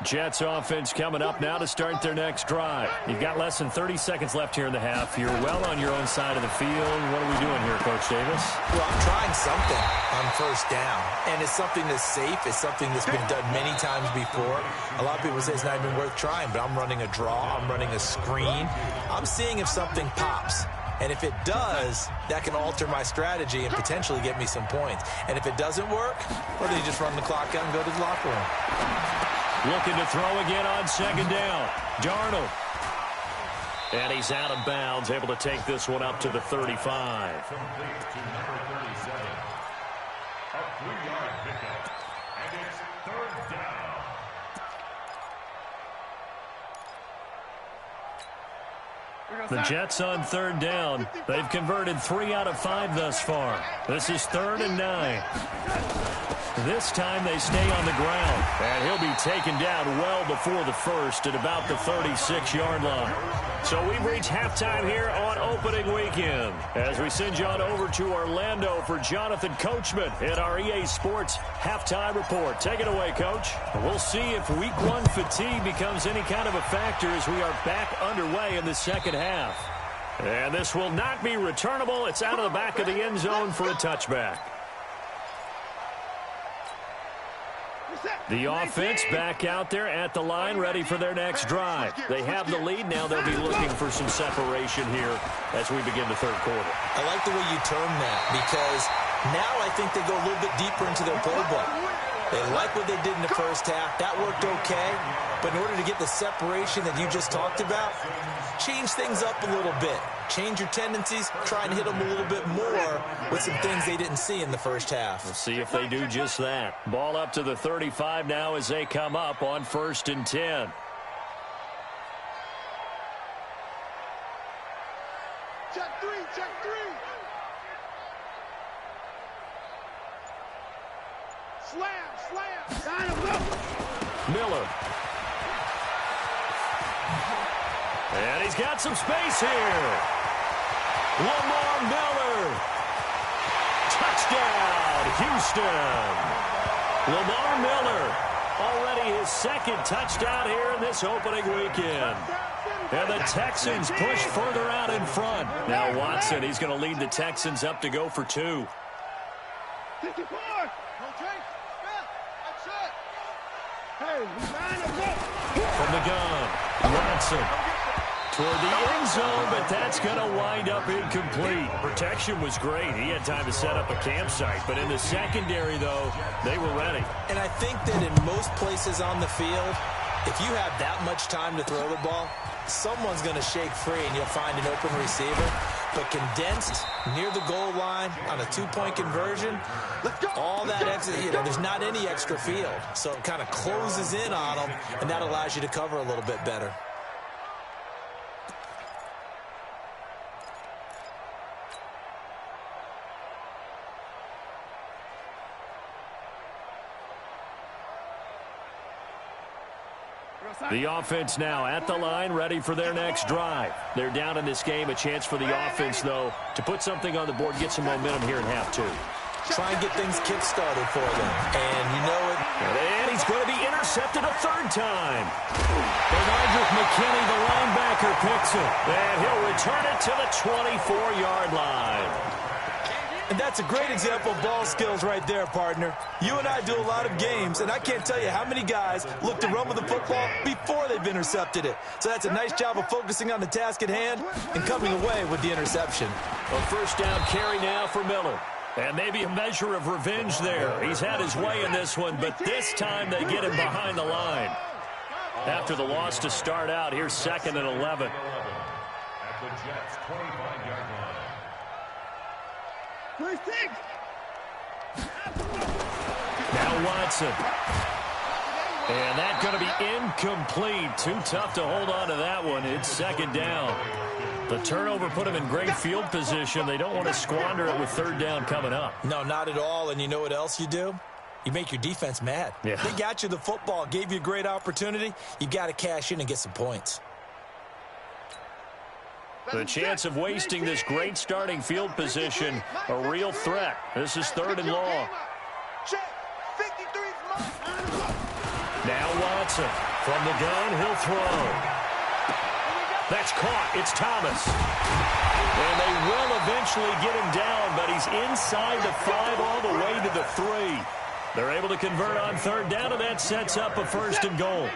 Jets offense coming up now to start their next drive. You've got less than 30 seconds left here in the half. You're well on your own side of the field. What are we doing here, Coach Davis? Well, I'm trying something on first down, and it's something that's safe. It's something that's been done many times before. A lot of people say it's not even worth trying, but I'm running a draw. I'm running a screen. I'm seeing if something pops. And if it does, that can alter my strategy and potentially get me some points. And if it doesn't work, well, then you just run the clock out and go to the locker room. Looking to throw again on second down. Darnold. And he's out of bounds, able to take this one up to the 35. Complete to number 37. A 3-yard pickup. And it's third down. The Jets on third down. They've converted 3 out of 5 thus far. This is 3rd and 9. This time they stay on the ground, and he'll be taken down well before the first at about the 36-yard line. So we've reached halftime here on opening weekend as we send you on over to Orlando for Jonathan Coachman in our EA Sports halftime report. Take it away, Coach. We'll see if week 1 fatigue becomes any kind of a factor as we are back underway in the second half. And this will not be returnable. It's out of the back of the end zone for a touchback. The offense back out there at the line, ready for their next drive. They have the lead. Now they'll be looking for some separation here as we begin the third quarter. I like the way you term that because now I think they go a little bit deeper into their playbook. They like what they did in the first half. That worked okay. But in order to get the separation that you just talked about, change things up a little bit. Change your tendencies. Try and hit them a little bit more with some things they didn't see in the first half. We'll see if they do just that. Ball up to the 35 now as they come up on 1st and 10. Check three, check three. Slam. Sign him up. Miller. And he's got some space here. Lamar Miller. Touchdown, Houston. Lamar Miller, already his 2nd touchdown here in this opening weekend. And the Texans push further out in front. Now Watson, he's going to lead the Texans up to go for 2. 54. From the gun, Watson toward the end zone, but that's going to wind up incomplete. Protection was great. He had time to set up a campsite, but in the secondary, though, they were ready. And I think that in most places on the field, if you have that much time to throw the ball, someone's going to shake free and you'll find an open receiver. But condensed near the goal line on a 2-point conversion, all that extra, there's not any extra field. So it kind of closes in on them, and that allows you to cover a little bit better. The offense now at the line, ready for their next drive. They're down in this game. A chance for the offense, though, to put something on the board, get some momentum here in half 2. Try and get things kick-started for them. And you know it. And he's going to be intercepted a 3rd time. And Andrew McKinney, the linebacker, picks it. And he'll return it to the 24-yard line. And that's a great example of ball skills right there, partner. You and I do a lot of games, and I can't tell you how many guys look to run with the football before they've intercepted it. So that's a nice job of focusing on the task at hand and coming away with the interception. A 1st down carry now for Miller. And maybe a measure of revenge there. He's had his way in this one, but this time they get him behind the line. after the loss to start out. Here's 2nd and 11. At the Jets' 25-yard line. Now Watson. And that's going to be incomplete. Too tough to hold on to that one. It's 2nd down. The turnover put them in great field position. They don't want to squander it with 3rd down coming up. No, not at all. And you know what else you do? You make your defense mad. Yeah. They got you the football, gave you a great opportunity. You got to cash in and get some points. The chance of wasting this great starting field position, a real threat. This is 3rd and long. Now Watson from the gun, he'll throw. That's caught. It's Thomas. And they will eventually get him down, but he's inside the 5 all the way to the 3. They're able to convert on 3rd down, and that sets up a 1st and goal.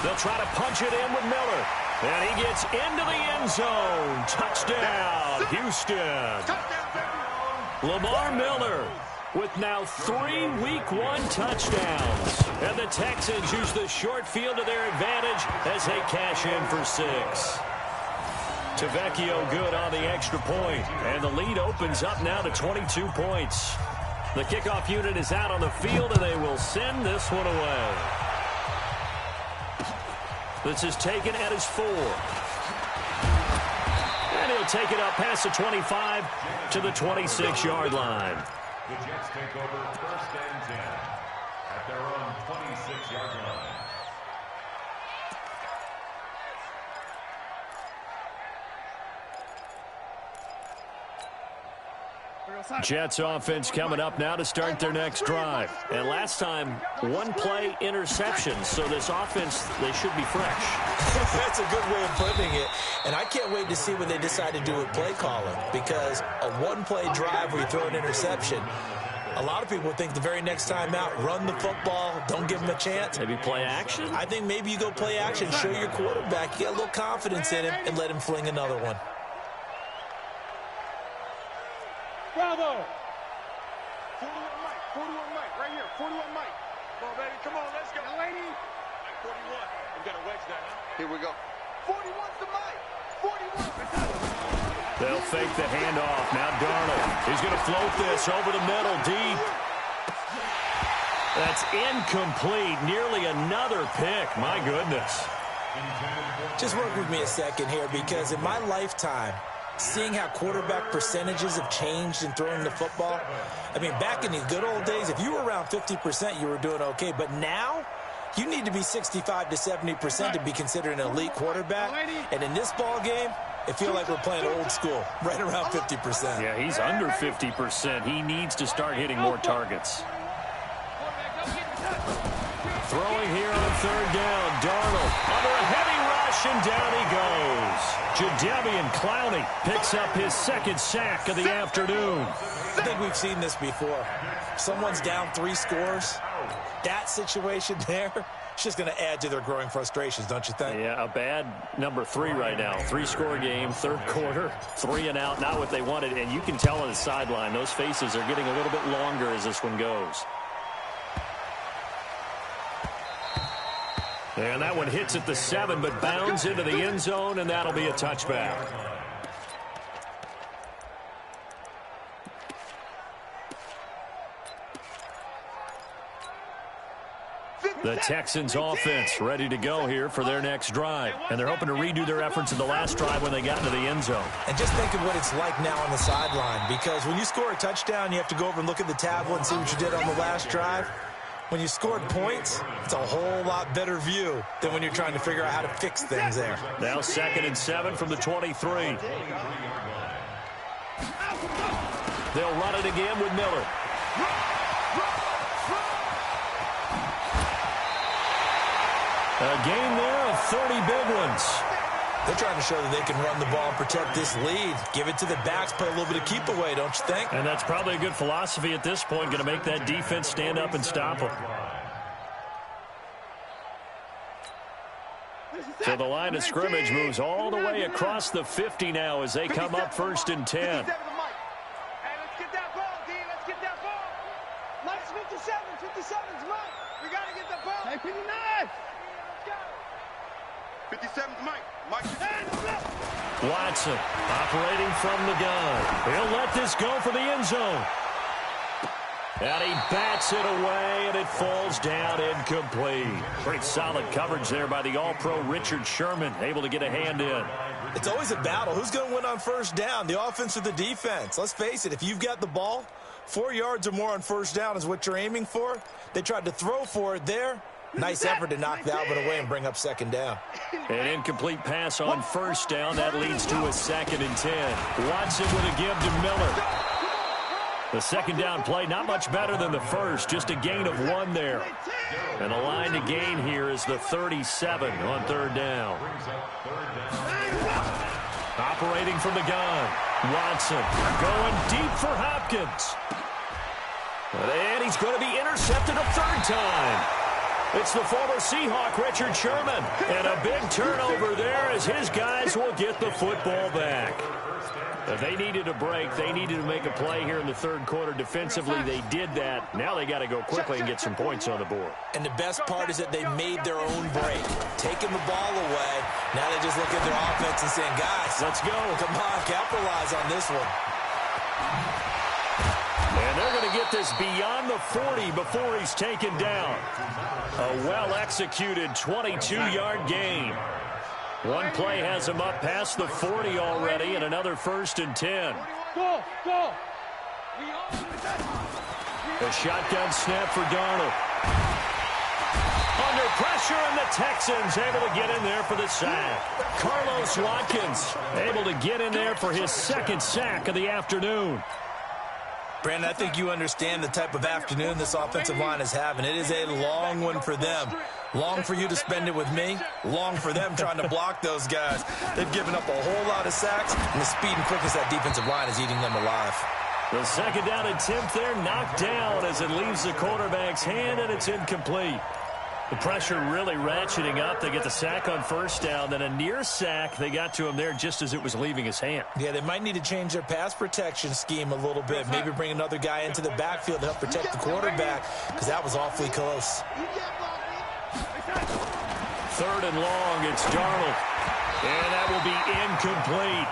They'll try to punch it in with Miller. And he gets into the end zone. Touchdown, Houston. Lamar Miller with now 3 Week 1 touchdowns. And the Texans use the short field to their advantage as they cash in for 6. Tavecchio good on the extra point. And the lead opens up now to 22 points. The kickoff unit is out on the field, and they will send this one away. This is taken at his 4. And he'll take it up past the 25 to the 26-yard line. The Jets take over 1st and 10 at their own 26-yard line. Jets offense coming up now to start their next drive. And last time, 1-play interception. So this offense, they should be fresh. That's a good way of putting it. And I can't wait to see what they decide to do with play calling. Because a 1-play drive where you throw an interception, a lot of people think the very next time out, run the football, don't give them a chance. Maybe play action? I think maybe you go play action, show your quarterback, you get a little confidence in him, and let him fling another one. Bravo! 41 Mike, 41 Mike, right here, 41 Mike. Come on, baby, come on, let's go. Lady. 41, we got to wedge that, huh? Here we go. 41's the Mike, 41. They'll fake the handoff. Now Darnold. He's going to float this over the middle, deep. That's incomplete. Nearly another pick. My goodness. Just work with me a second here, because in my lifetime, seeing how quarterback percentages have changed in throwing the football. I mean, back in the good old days, if you were around 50%, you were doing okay. But now, you need to be 65 to 70% to be considered an elite quarterback. And in this ball game, it feels like we're playing old school, right around 50%. Yeah, he's under 50%. He needs to start hitting more targets. Throwing here on 3rd down. Darnold under a heavy rush, and down he goes. Jadeveon Clowney picks up his 2nd sack of the afternoon. I think we've seen this before. Someone's down 3 scores. That situation there, it's just going to add to their growing frustrations, don't you think? Yeah, a bad number 3 right now. 3-score game, 3rd quarter, 3 and out, not what they wanted. And you can tell on the sideline, those faces are getting a little bit longer as this one goes. And that one hits at the 7, but bounds into the end zone, and that'll be a touchback. The Texans offense ready to go here for their next drive. And they're hoping to redo their efforts in the last drive when they got into the end zone. And just think of what it's like now on the sideline, because when you score a touchdown, you have to go over and look at the tablet and see what you did on the last drive. When you scored points, it's a whole lot better view than when you're trying to figure out how to fix things there. Now 2nd and 7 from the 23. They'll run it again with Miller. A game there of 30 big ones. They're trying to show that they can run the ball and protect this lead. Give it to the backs, play a little bit of keep away, don't you think? And that's probably a good philosophy at this point, going to make that defense stand up and stop them. So the line of scrimmage moves all the way across the 50 now as they come up 1st and 10. 57's Mike. Watson operating from the gun. He'll let this go for the end zone. And he bats it away, and it falls down incomplete. Pretty solid coverage there by the All-Pro Richard Sherman, able to get a hand in. It's always a battle. Who's going to win on first down, the offense or the defense? Let's face it, if you've got the ball, 4 yards or more on first down is what you're aiming for. They tried to throw for it there. Nice effort to knock that one away and bring up second down. An incomplete pass on first down. That leads to a 2nd and 10. Watson with a give to Miller. The second down play, not much better than the first, just a gain of 1 there. And the line to gain here is the 37 on third down. Operating from the gun, Watson going deep for Hopkins. And he's going to be intercepted a 3rd time. It's the former Seahawk, Richard Sherman. And a big turnover there as his guys will get the football back. They needed a break. They needed to make a play here in the 3rd quarter. Defensively, they did that. Now they got to go quickly and get some points on the board. And the best part is that they made their own break. Taking the ball away. Now they just look at their offense and saying, guys, let's go. Come on, capitalize on this one. And they're going to get this beyond the 40 before he's taken down. A well-executed 22-yard gain. One play has him up past the 40 already, and another 1st and 10. Go! A shotgun snap for Darnold. Under pressure, and the Texans able to get in there for the sack. Carlos Watkins able to get in there for his 2nd sack of the afternoon. Brandon, I think you understand the type of afternoon this offensive line is having. It is a long one for them. Long for you to spend it with me. Long for them trying to block those guys. They've given up a whole lot of sacks, and the speed and quickness of that defensive line is eating them alive. The 2nd down attempt there knocked down as it leaves the quarterback's hand, and it's incomplete. The pressure really ratcheting up. They get the sack on first down, then a near sack. They got to him there just as it was leaving his hand. Yeah, they might need to change their pass protection scheme a little bit. Maybe bring another guy into the backfield to help protect the quarterback, because that was awfully close. 3rd and long, it's Darnold. And that will be incomplete.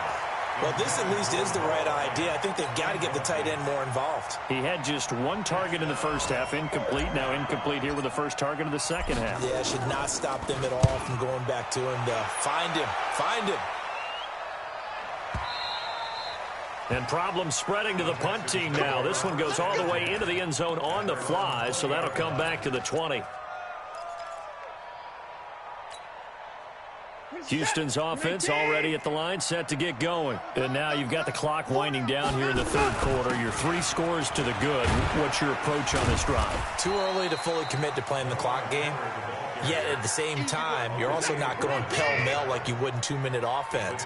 Well, this at least is the right idea. I think they've got to get the tight end more involved. He had just 1 target in the first half, incomplete. Now incomplete here with the first target of the second half. Yeah, should not stop them at all from going back to him to find him. Find him. And problems spreading to the punt team now. This one goes all the way into the end zone on the fly, so that'll come back to the 20. Houston's offense already at the line, set to get going. And now you've got the clock winding down here in the 3rd quarter. You're 3 scores to the good. What's your approach on this drive? Too early to fully commit to playing the clock game. Yet at the same time, you're also not going pell-mell like you would in 2-minute offense.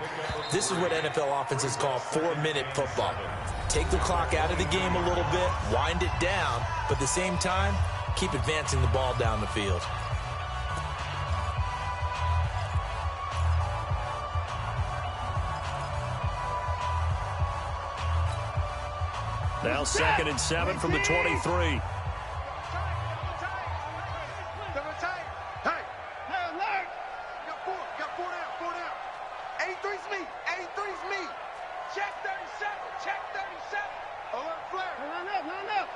This is what NFL offenses call 4-minute football. Take the clock out of the game a little bit, wind it down, but at the same time, keep advancing the ball down the field. Now 2nd and 7 from the 23. Hey! Got four down. 83's me. Check 37. Alert flare. Line up.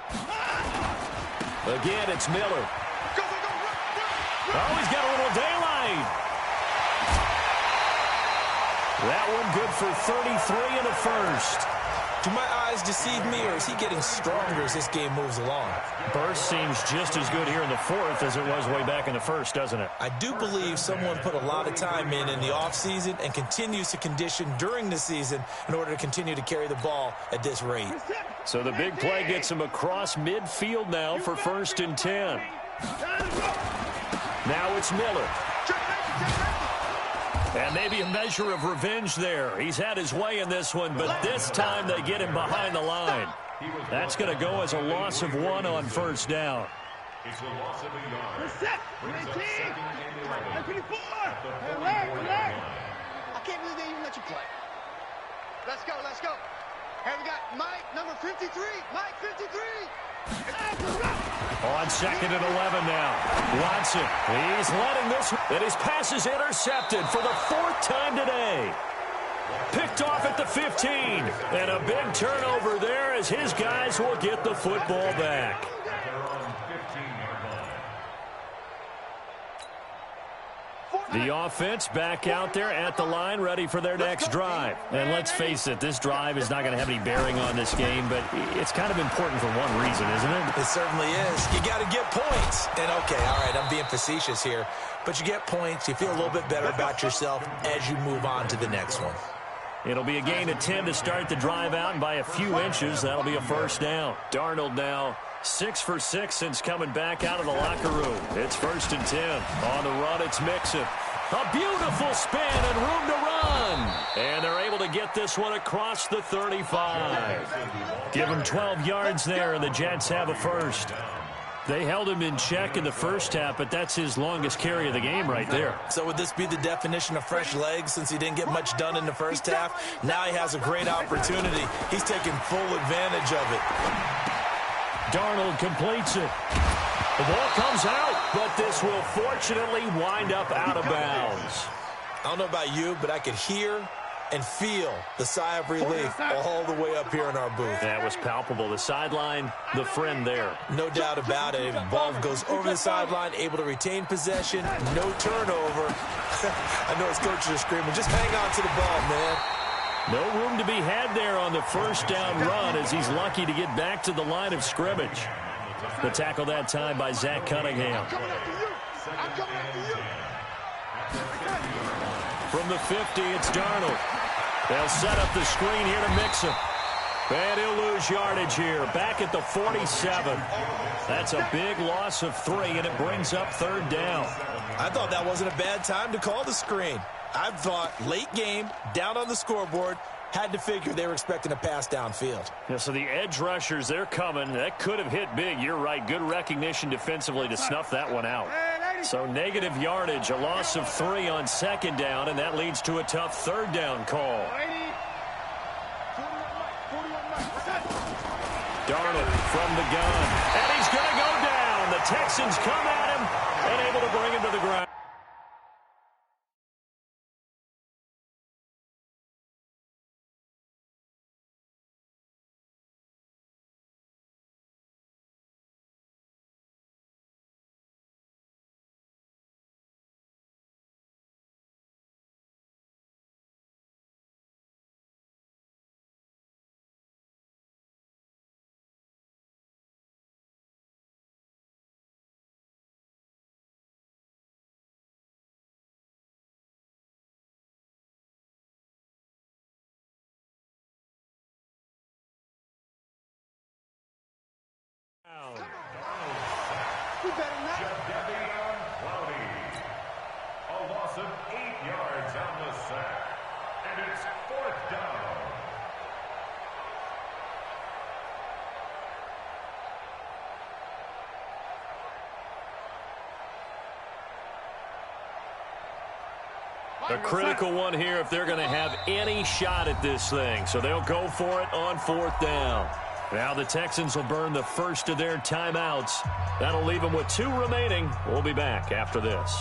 Again, it's Miller. Go. Oh, he's got a little daylight. That one good for 33 in the first. Do my eyes deceive me, or is he getting stronger as this game moves along? Burst seems just as good here in the 4th as it was way back in the 1st, doesn't it? I do believe someone put a lot of time in the offseason and continues to condition during the season in order to continue to carry the ball at this rate. So the big play gets him across midfield now for 1st and 10. Now it's Miller. And maybe a measure of revenge there. He's had his way in this one, but this time they get him behind the line. That's going to go as a loss of 1 on first down. It's a loss of a yard. I can't believe they even let you play. Let's go. Hey, we got Mike, number 53. Mike, 53. On 2nd and 11 now. Watson, he's letting this, and his pass is intercepted for the 4th time today. Picked off at the 15, and a big turnover there as his guys will get the football back. The offense back out there at the line, ready for their next drive. And let's face it, this drive is not going to have any bearing on this game, but it's kind of important for one reason, isn't it? It certainly is. You got to get points. And, okay, all right, I'm being facetious here, but you get points, you feel a little bit better about yourself as you move on to the next one. It'll be a gain of 10 to start the drive out, and by a few inches, that'll be a first down. Darnold now 6 for 6 since coming back out of the locker room. It's 1st and 10. On the run, it's Mixon. A beautiful spin and room to run. And they're able to get this one across the 35. Give him 12 yards there, and the Jets have a first. They held him in check in the first half, but that's his longest carry of the game right there. So would this be the definition of fresh legs since he didn't get much done in the first half? Now he has a great opportunity. He's taking full advantage of it. Darnold completes it. The ball comes out, but this will fortunately wind up out of bounds. I don't know about you, but I could hear and feel the sigh of relief all the way up here in our booth. That was palpable. The sideline, the friend there. No doubt about it. Ball goes over the sideline, able to retain possession, no turnover. I know his coaches are screaming, just hang on to the ball, man. No room to be had there on the first down run as he's lucky to get back to the line of scrimmage. The tackle that time by Zach Cunningham. From the 50, it's Darnold. They'll set up the screen here to Mixon. And he'll lose yardage here. Back at the 47. That's a big loss of 3, and it brings up 3rd down. I thought that wasn't a bad time to call the screen. I thought late game, down on the scoreboard, had to figure they were expecting a pass downfield. Yeah, so the edge rushers, they're coming. That could have hit big. You're right. Good recognition defensively to snuff that one out. So negative yardage, a loss of 3 on 2nd down, and that leads to a tough 3rd down call. Darnold from the gun, and he's going to go down. The Texans come at him and able to bring him to the ground. A loss of 8 yards on the sack. And it's 4th down. A critical one here if they're going to have any shot at this thing. So they'll go for it on 4th down. Now the Texans will burn the first of their timeouts. That'll leave them with 2 remaining. We'll be back after this.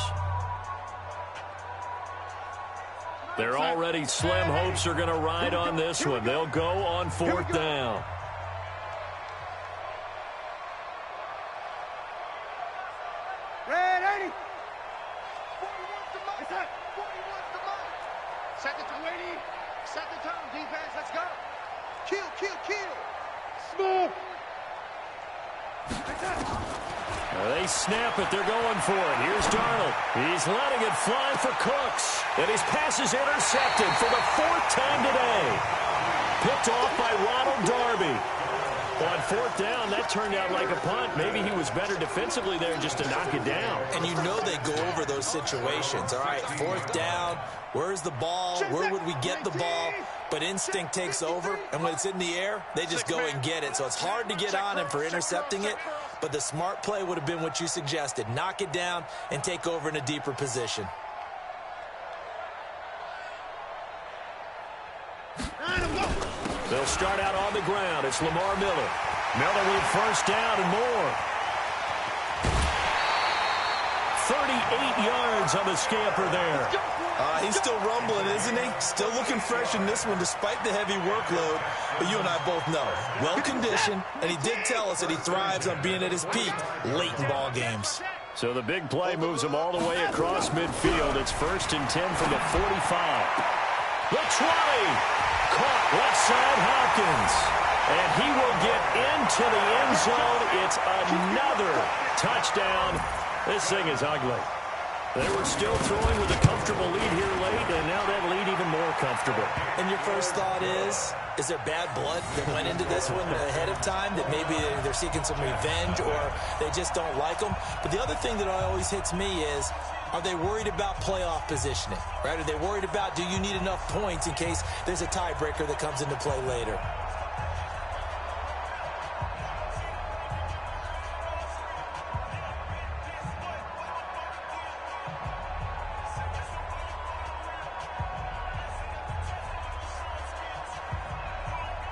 Their already slim hopes are going to ride on this one. They'll go on 4th down. Red 80. 41's the mark. 41's the mark. Second to 80. Second down, defense. Let's go. Kill, kill, kill. Smooth. They snap it. They're going for it. Here's Darnold. He's letting it fly for Cooks. And his pass is intercepted for the 4th time today. Picked off by Ronald Darby. On 4th down, that turned out like a punt. Maybe he was better defensively there just to knock it down. And you know they go over those situations. All right, 4th down. Where's the ball? Where would we get the ball? But instinct takes over, and when it's in the air, they just go and get it. So it's hard to get on him for intercepting it, but the smart play would have been what you suggested. Knock it down and take over in a deeper position. They'll start out on the ground. It's Lamar Miller. Miller with first down and more. 38 yards on the scamper there. He's still rumbling, isn't he? Still looking fresh in this one despite the heavy workload. But you and I both know, well-conditioned, and he did tell us that he thrives on being at his peak late in ball games. So the big play moves him all the way across midfield. It's 1st and 10 from the 45. The 20. Caught left side Hopkins. And he will get into the end zone. It's another touchdown. This thing is ugly. They were still throwing with a comfortable lead here late, and now that lead even more comfortable. And your first thought is there bad blood that went into this one ahead of time, that maybe they're seeking some revenge or they just don't like them? But the other thing that always hits me is, are they worried about playoff positioning, right? Are they worried about, do you need enough points in case there's a tiebreaker that comes into play later?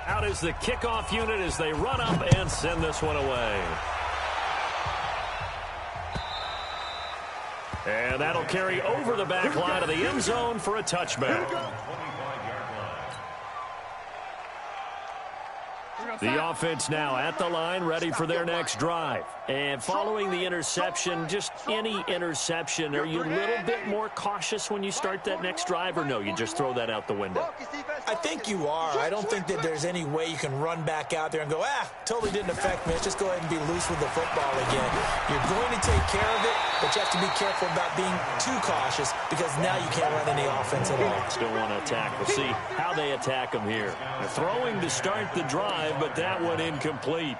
Out is the kickoff unit as they run up and send this one away. And that'll carry over the back line of the end zone for a touchback. The offense now at the line, ready for their next drive. And following the interception, just any interception, are you a little bit more cautious when you start that next drive, or no, you just throw that out the window? I think you are. I don't think that there's any way you can run back out there and go, totally didn't affect me. Let's just go ahead and be loose with the football again. You're going to take care of it, but you have to be careful about being too cautious because now you can't run any offense at all. Still want to attack. We'll see how they attack them here. They're throwing to start the drive, but that one incomplete.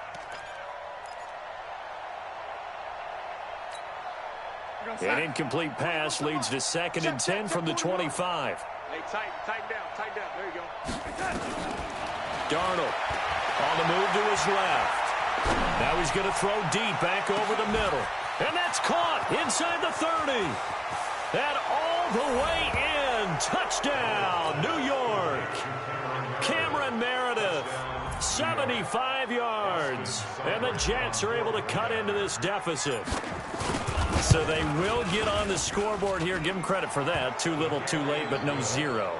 An incomplete pass leads to 2nd and 10 from the 25. Hey, tighten down. There you go. Darnold on the move to his left. Now he's going to throw deep back over the middle. And that's caught inside the 30. And all the way in. Touchdown, New York. Cameron Meredith, 75 yards. And the Jets are able to cut into this deficit. So they will get on the scoreboard here. Give them credit for that. Too little, too late, but no 0.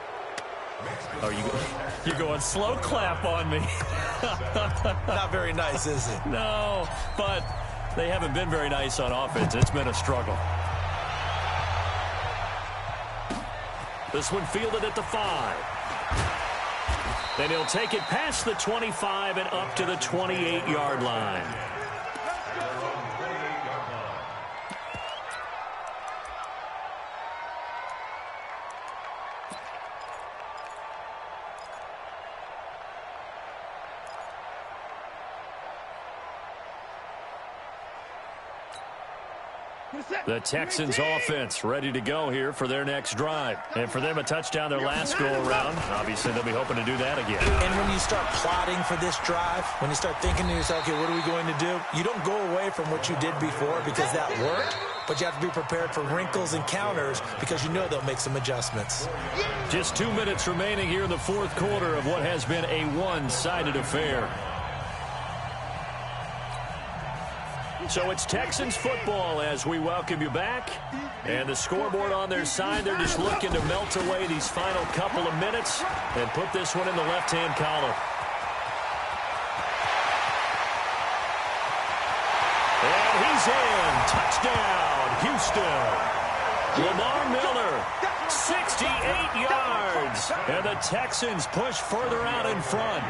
Oh, you're going slow clap on me. Not very nice, is it? No, but they haven't been very nice on offense. It's been a struggle. This one fielded at the 5. Then he'll take it past the 25 and up to the 28-yard line. The Texans offense ready to go here for their next drive. And for them, a touchdown their last go-around. Obviously, they'll be hoping to do that again. And when you start plotting for this drive, when you start thinking to yourself, okay, what are we going to do? You don't go away from what you did before because that worked, but you have to be prepared for wrinkles and counters because you know they'll make some adjustments. Just 2 minutes remaining here in the 4th quarter of what has been a one-sided affair. So it's Texans football as we welcome you back. And the scoreboard on their side, they're just looking to melt away these final couple of minutes and put this one in the left-hand column. And he's in. Touchdown, Houston. Lamar Miller, 68 yards. And the Texans push further out in front.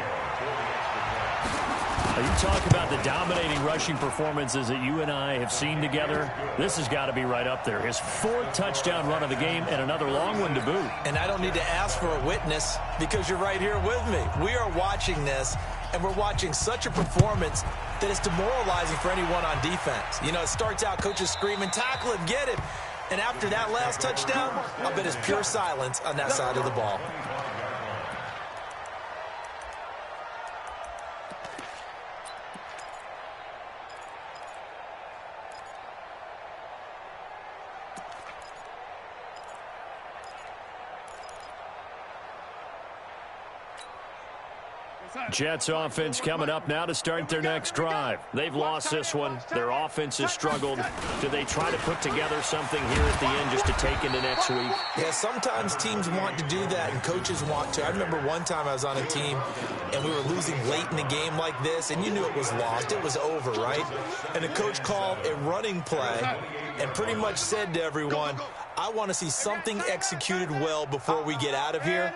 You talk about the dominating rushing performances that you and I have seen together. This has got to be right up there. His 4th touchdown run of the game and another long one to boot. And I don't need to ask for a witness because you're right here with me. We are watching this, and we're watching such a performance that it's demoralizing for anyone on defense. You know, it starts out coaches screaming, tackle him, get him. And after that last touchdown, I bet it's pure silence on that side of the ball. Jets offense coming up now to start their next drive. They've lost this one. Their offense has struggled. Do they try to put together something here at the end just to take into next week? Yeah, sometimes teams want to do that and coaches want to. I remember one time I was on a team and we were losing late in the game like this, and you knew it was lost. It was over, right? And the coach called a running play and pretty much said to everyone, I want to see something executed well before we get out of here.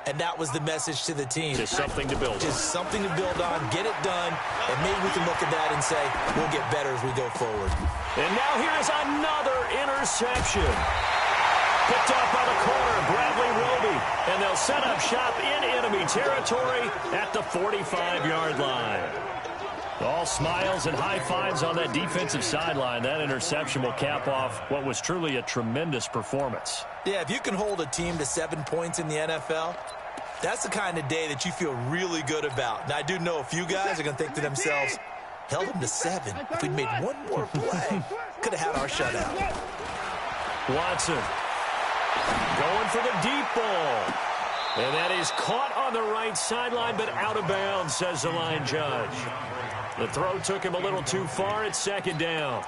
And that was the message to the team. Just something to build on. Just something to build on, get it done, and maybe we can look at that and say, we'll get better as we go forward. And now here's another interception. Picked off by the corner, Bradley Roby. And they'll set up shop in enemy territory at the 45-yard line. All smiles and high fives on that defensive sideline. That interception will cap off what was truly a tremendous performance. Yeah, if you can hold a team to 7 points in the NFL, that's the kind of day that you feel really good about. Now, I do know a few guys are going to think to themselves, held them to 7. If we'd made one more play, could have had our shutout. Watson going for the deep ball. And that is caught on the right sideline, but out of bounds, says the line judge. The throw took him a little too far. It's second down.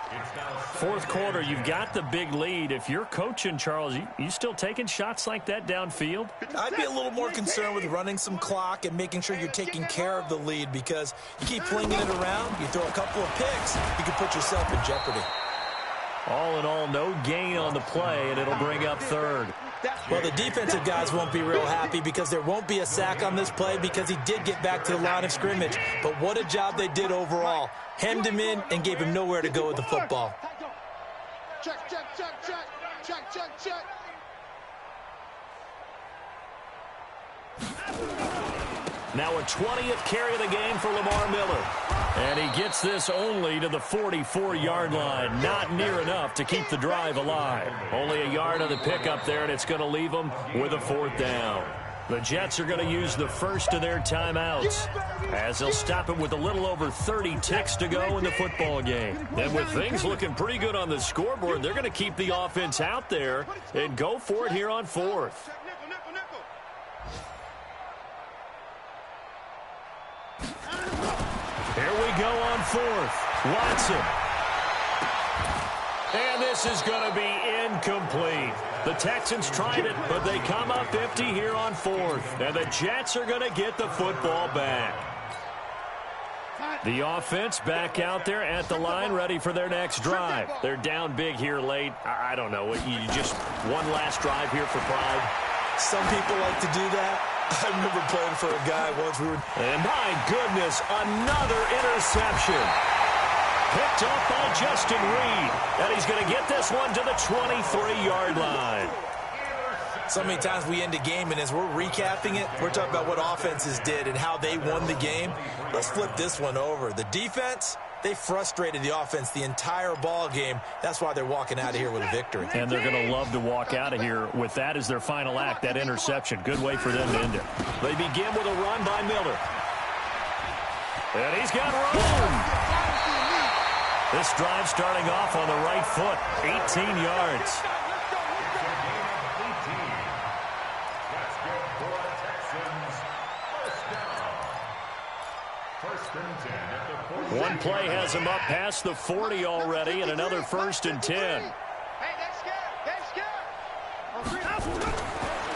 Fourth quarter, you've got the big lead. If you're coaching, Charles, you still taking shots like that downfield? I'd be a little more concerned with running some clock and making sure you're taking care of the lead, because you keep flinging it around, you throw a couple of picks, you can put yourself in jeopardy. All in all, no gain on the play, and it'll bring up third. Well, the defensive guys won't be real happy because there won't be a sack on this play because he did get back to the line of scrimmage. But what a job they did overall. Hemmed him in and gave him nowhere to go with the football. Check, check, check, check, check, check, check. Now a 20th carry of the game for Lamar Miller. And he gets this only to the 44-yard line. Not near enough to keep the drive alive. Only a yard on the pickup there, and it's going to leave them with a fourth down. The Jets are going to use the first of their timeouts as they'll stop it with a little over 30 ticks to go in the football game. And with things looking pretty good on the scoreboard, they're going to keep the offense out there and go for it here on fourth. Here we go on fourth. Watson. And this is going to be incomplete. The Texans tried it, but they come up empty here on fourth. And the Jets are going to get the football back. The offense back out there at the line, ready for their next drive. They're down big here late. I don't know. You just one last drive here for pride. Some people like to do that. I remember playing for a guy once. And my goodness, another interception. Picked up by Justin Reed. And he's going to get this one to the 23-yard line. So many times we end a game, and as we're recapping it, we're talking about what offenses did and how they won the game. Let's flip this one over. The defense, they frustrated the offense the entire ball game. That's why they're walking out of here with a victory. And they're going to love to walk out of here with that as their final act, that interception. Good way for them to end it. They begin with a run by Miller. And he's got room. This drive starting off on the right foot, 18 yards. One play has him up past the 40 already, and another 1st and 10.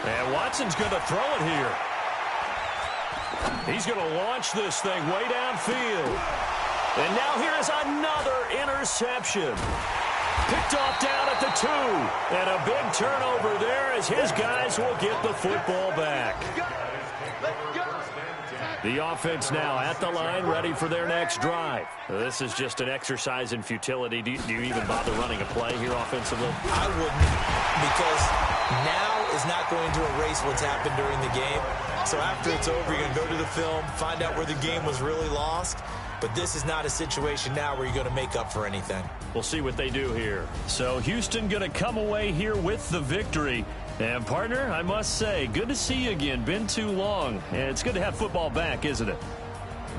And Watson's going to throw it here. He's going to launch this thing way downfield. And now here is another interception. Picked off down at the 2. And a big turnover there as his guys will get the football back. The offense now at the line, ready for their next drive. This is just an exercise in futility. Do you even bother running a play here offensively? I wouldn't, because now is not going to erase what's happened during the game. So after it's over, you're going to go to the film, find out where the game was really lost. But this is not a situation now where you're going to make up for anything. We'll see what they do here. So Houston going to come away here with the victory. And, partner, I must say, good to see you again. Been too long. And it's good to have football back, isn't it?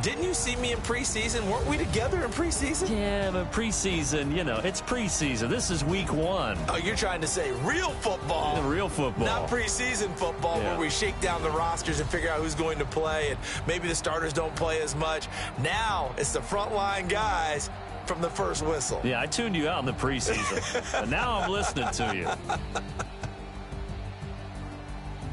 Didn't you see me in preseason? Weren't we together in preseason? Yeah, but preseason, you know, it's preseason. This is week 1. Oh, you're trying to say real football. Yeah, real football. Not preseason football where we shake down the rosters and figure out who's going to play, and maybe the starters don't play as much. Now it's the frontline guys from the first whistle. Yeah, I tuned you out in the preseason, but now I'm listening to you.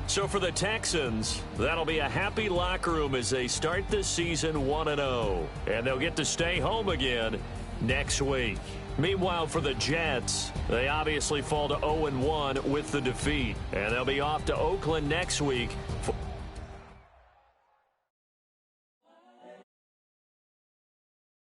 So for the Texans, that'll be a happy locker room as they start this season 1-0. And they'll get to stay home again next week. Meanwhile, for the Jets, they obviously fall to 0-1 with the defeat. And they'll be off to Oakland next week.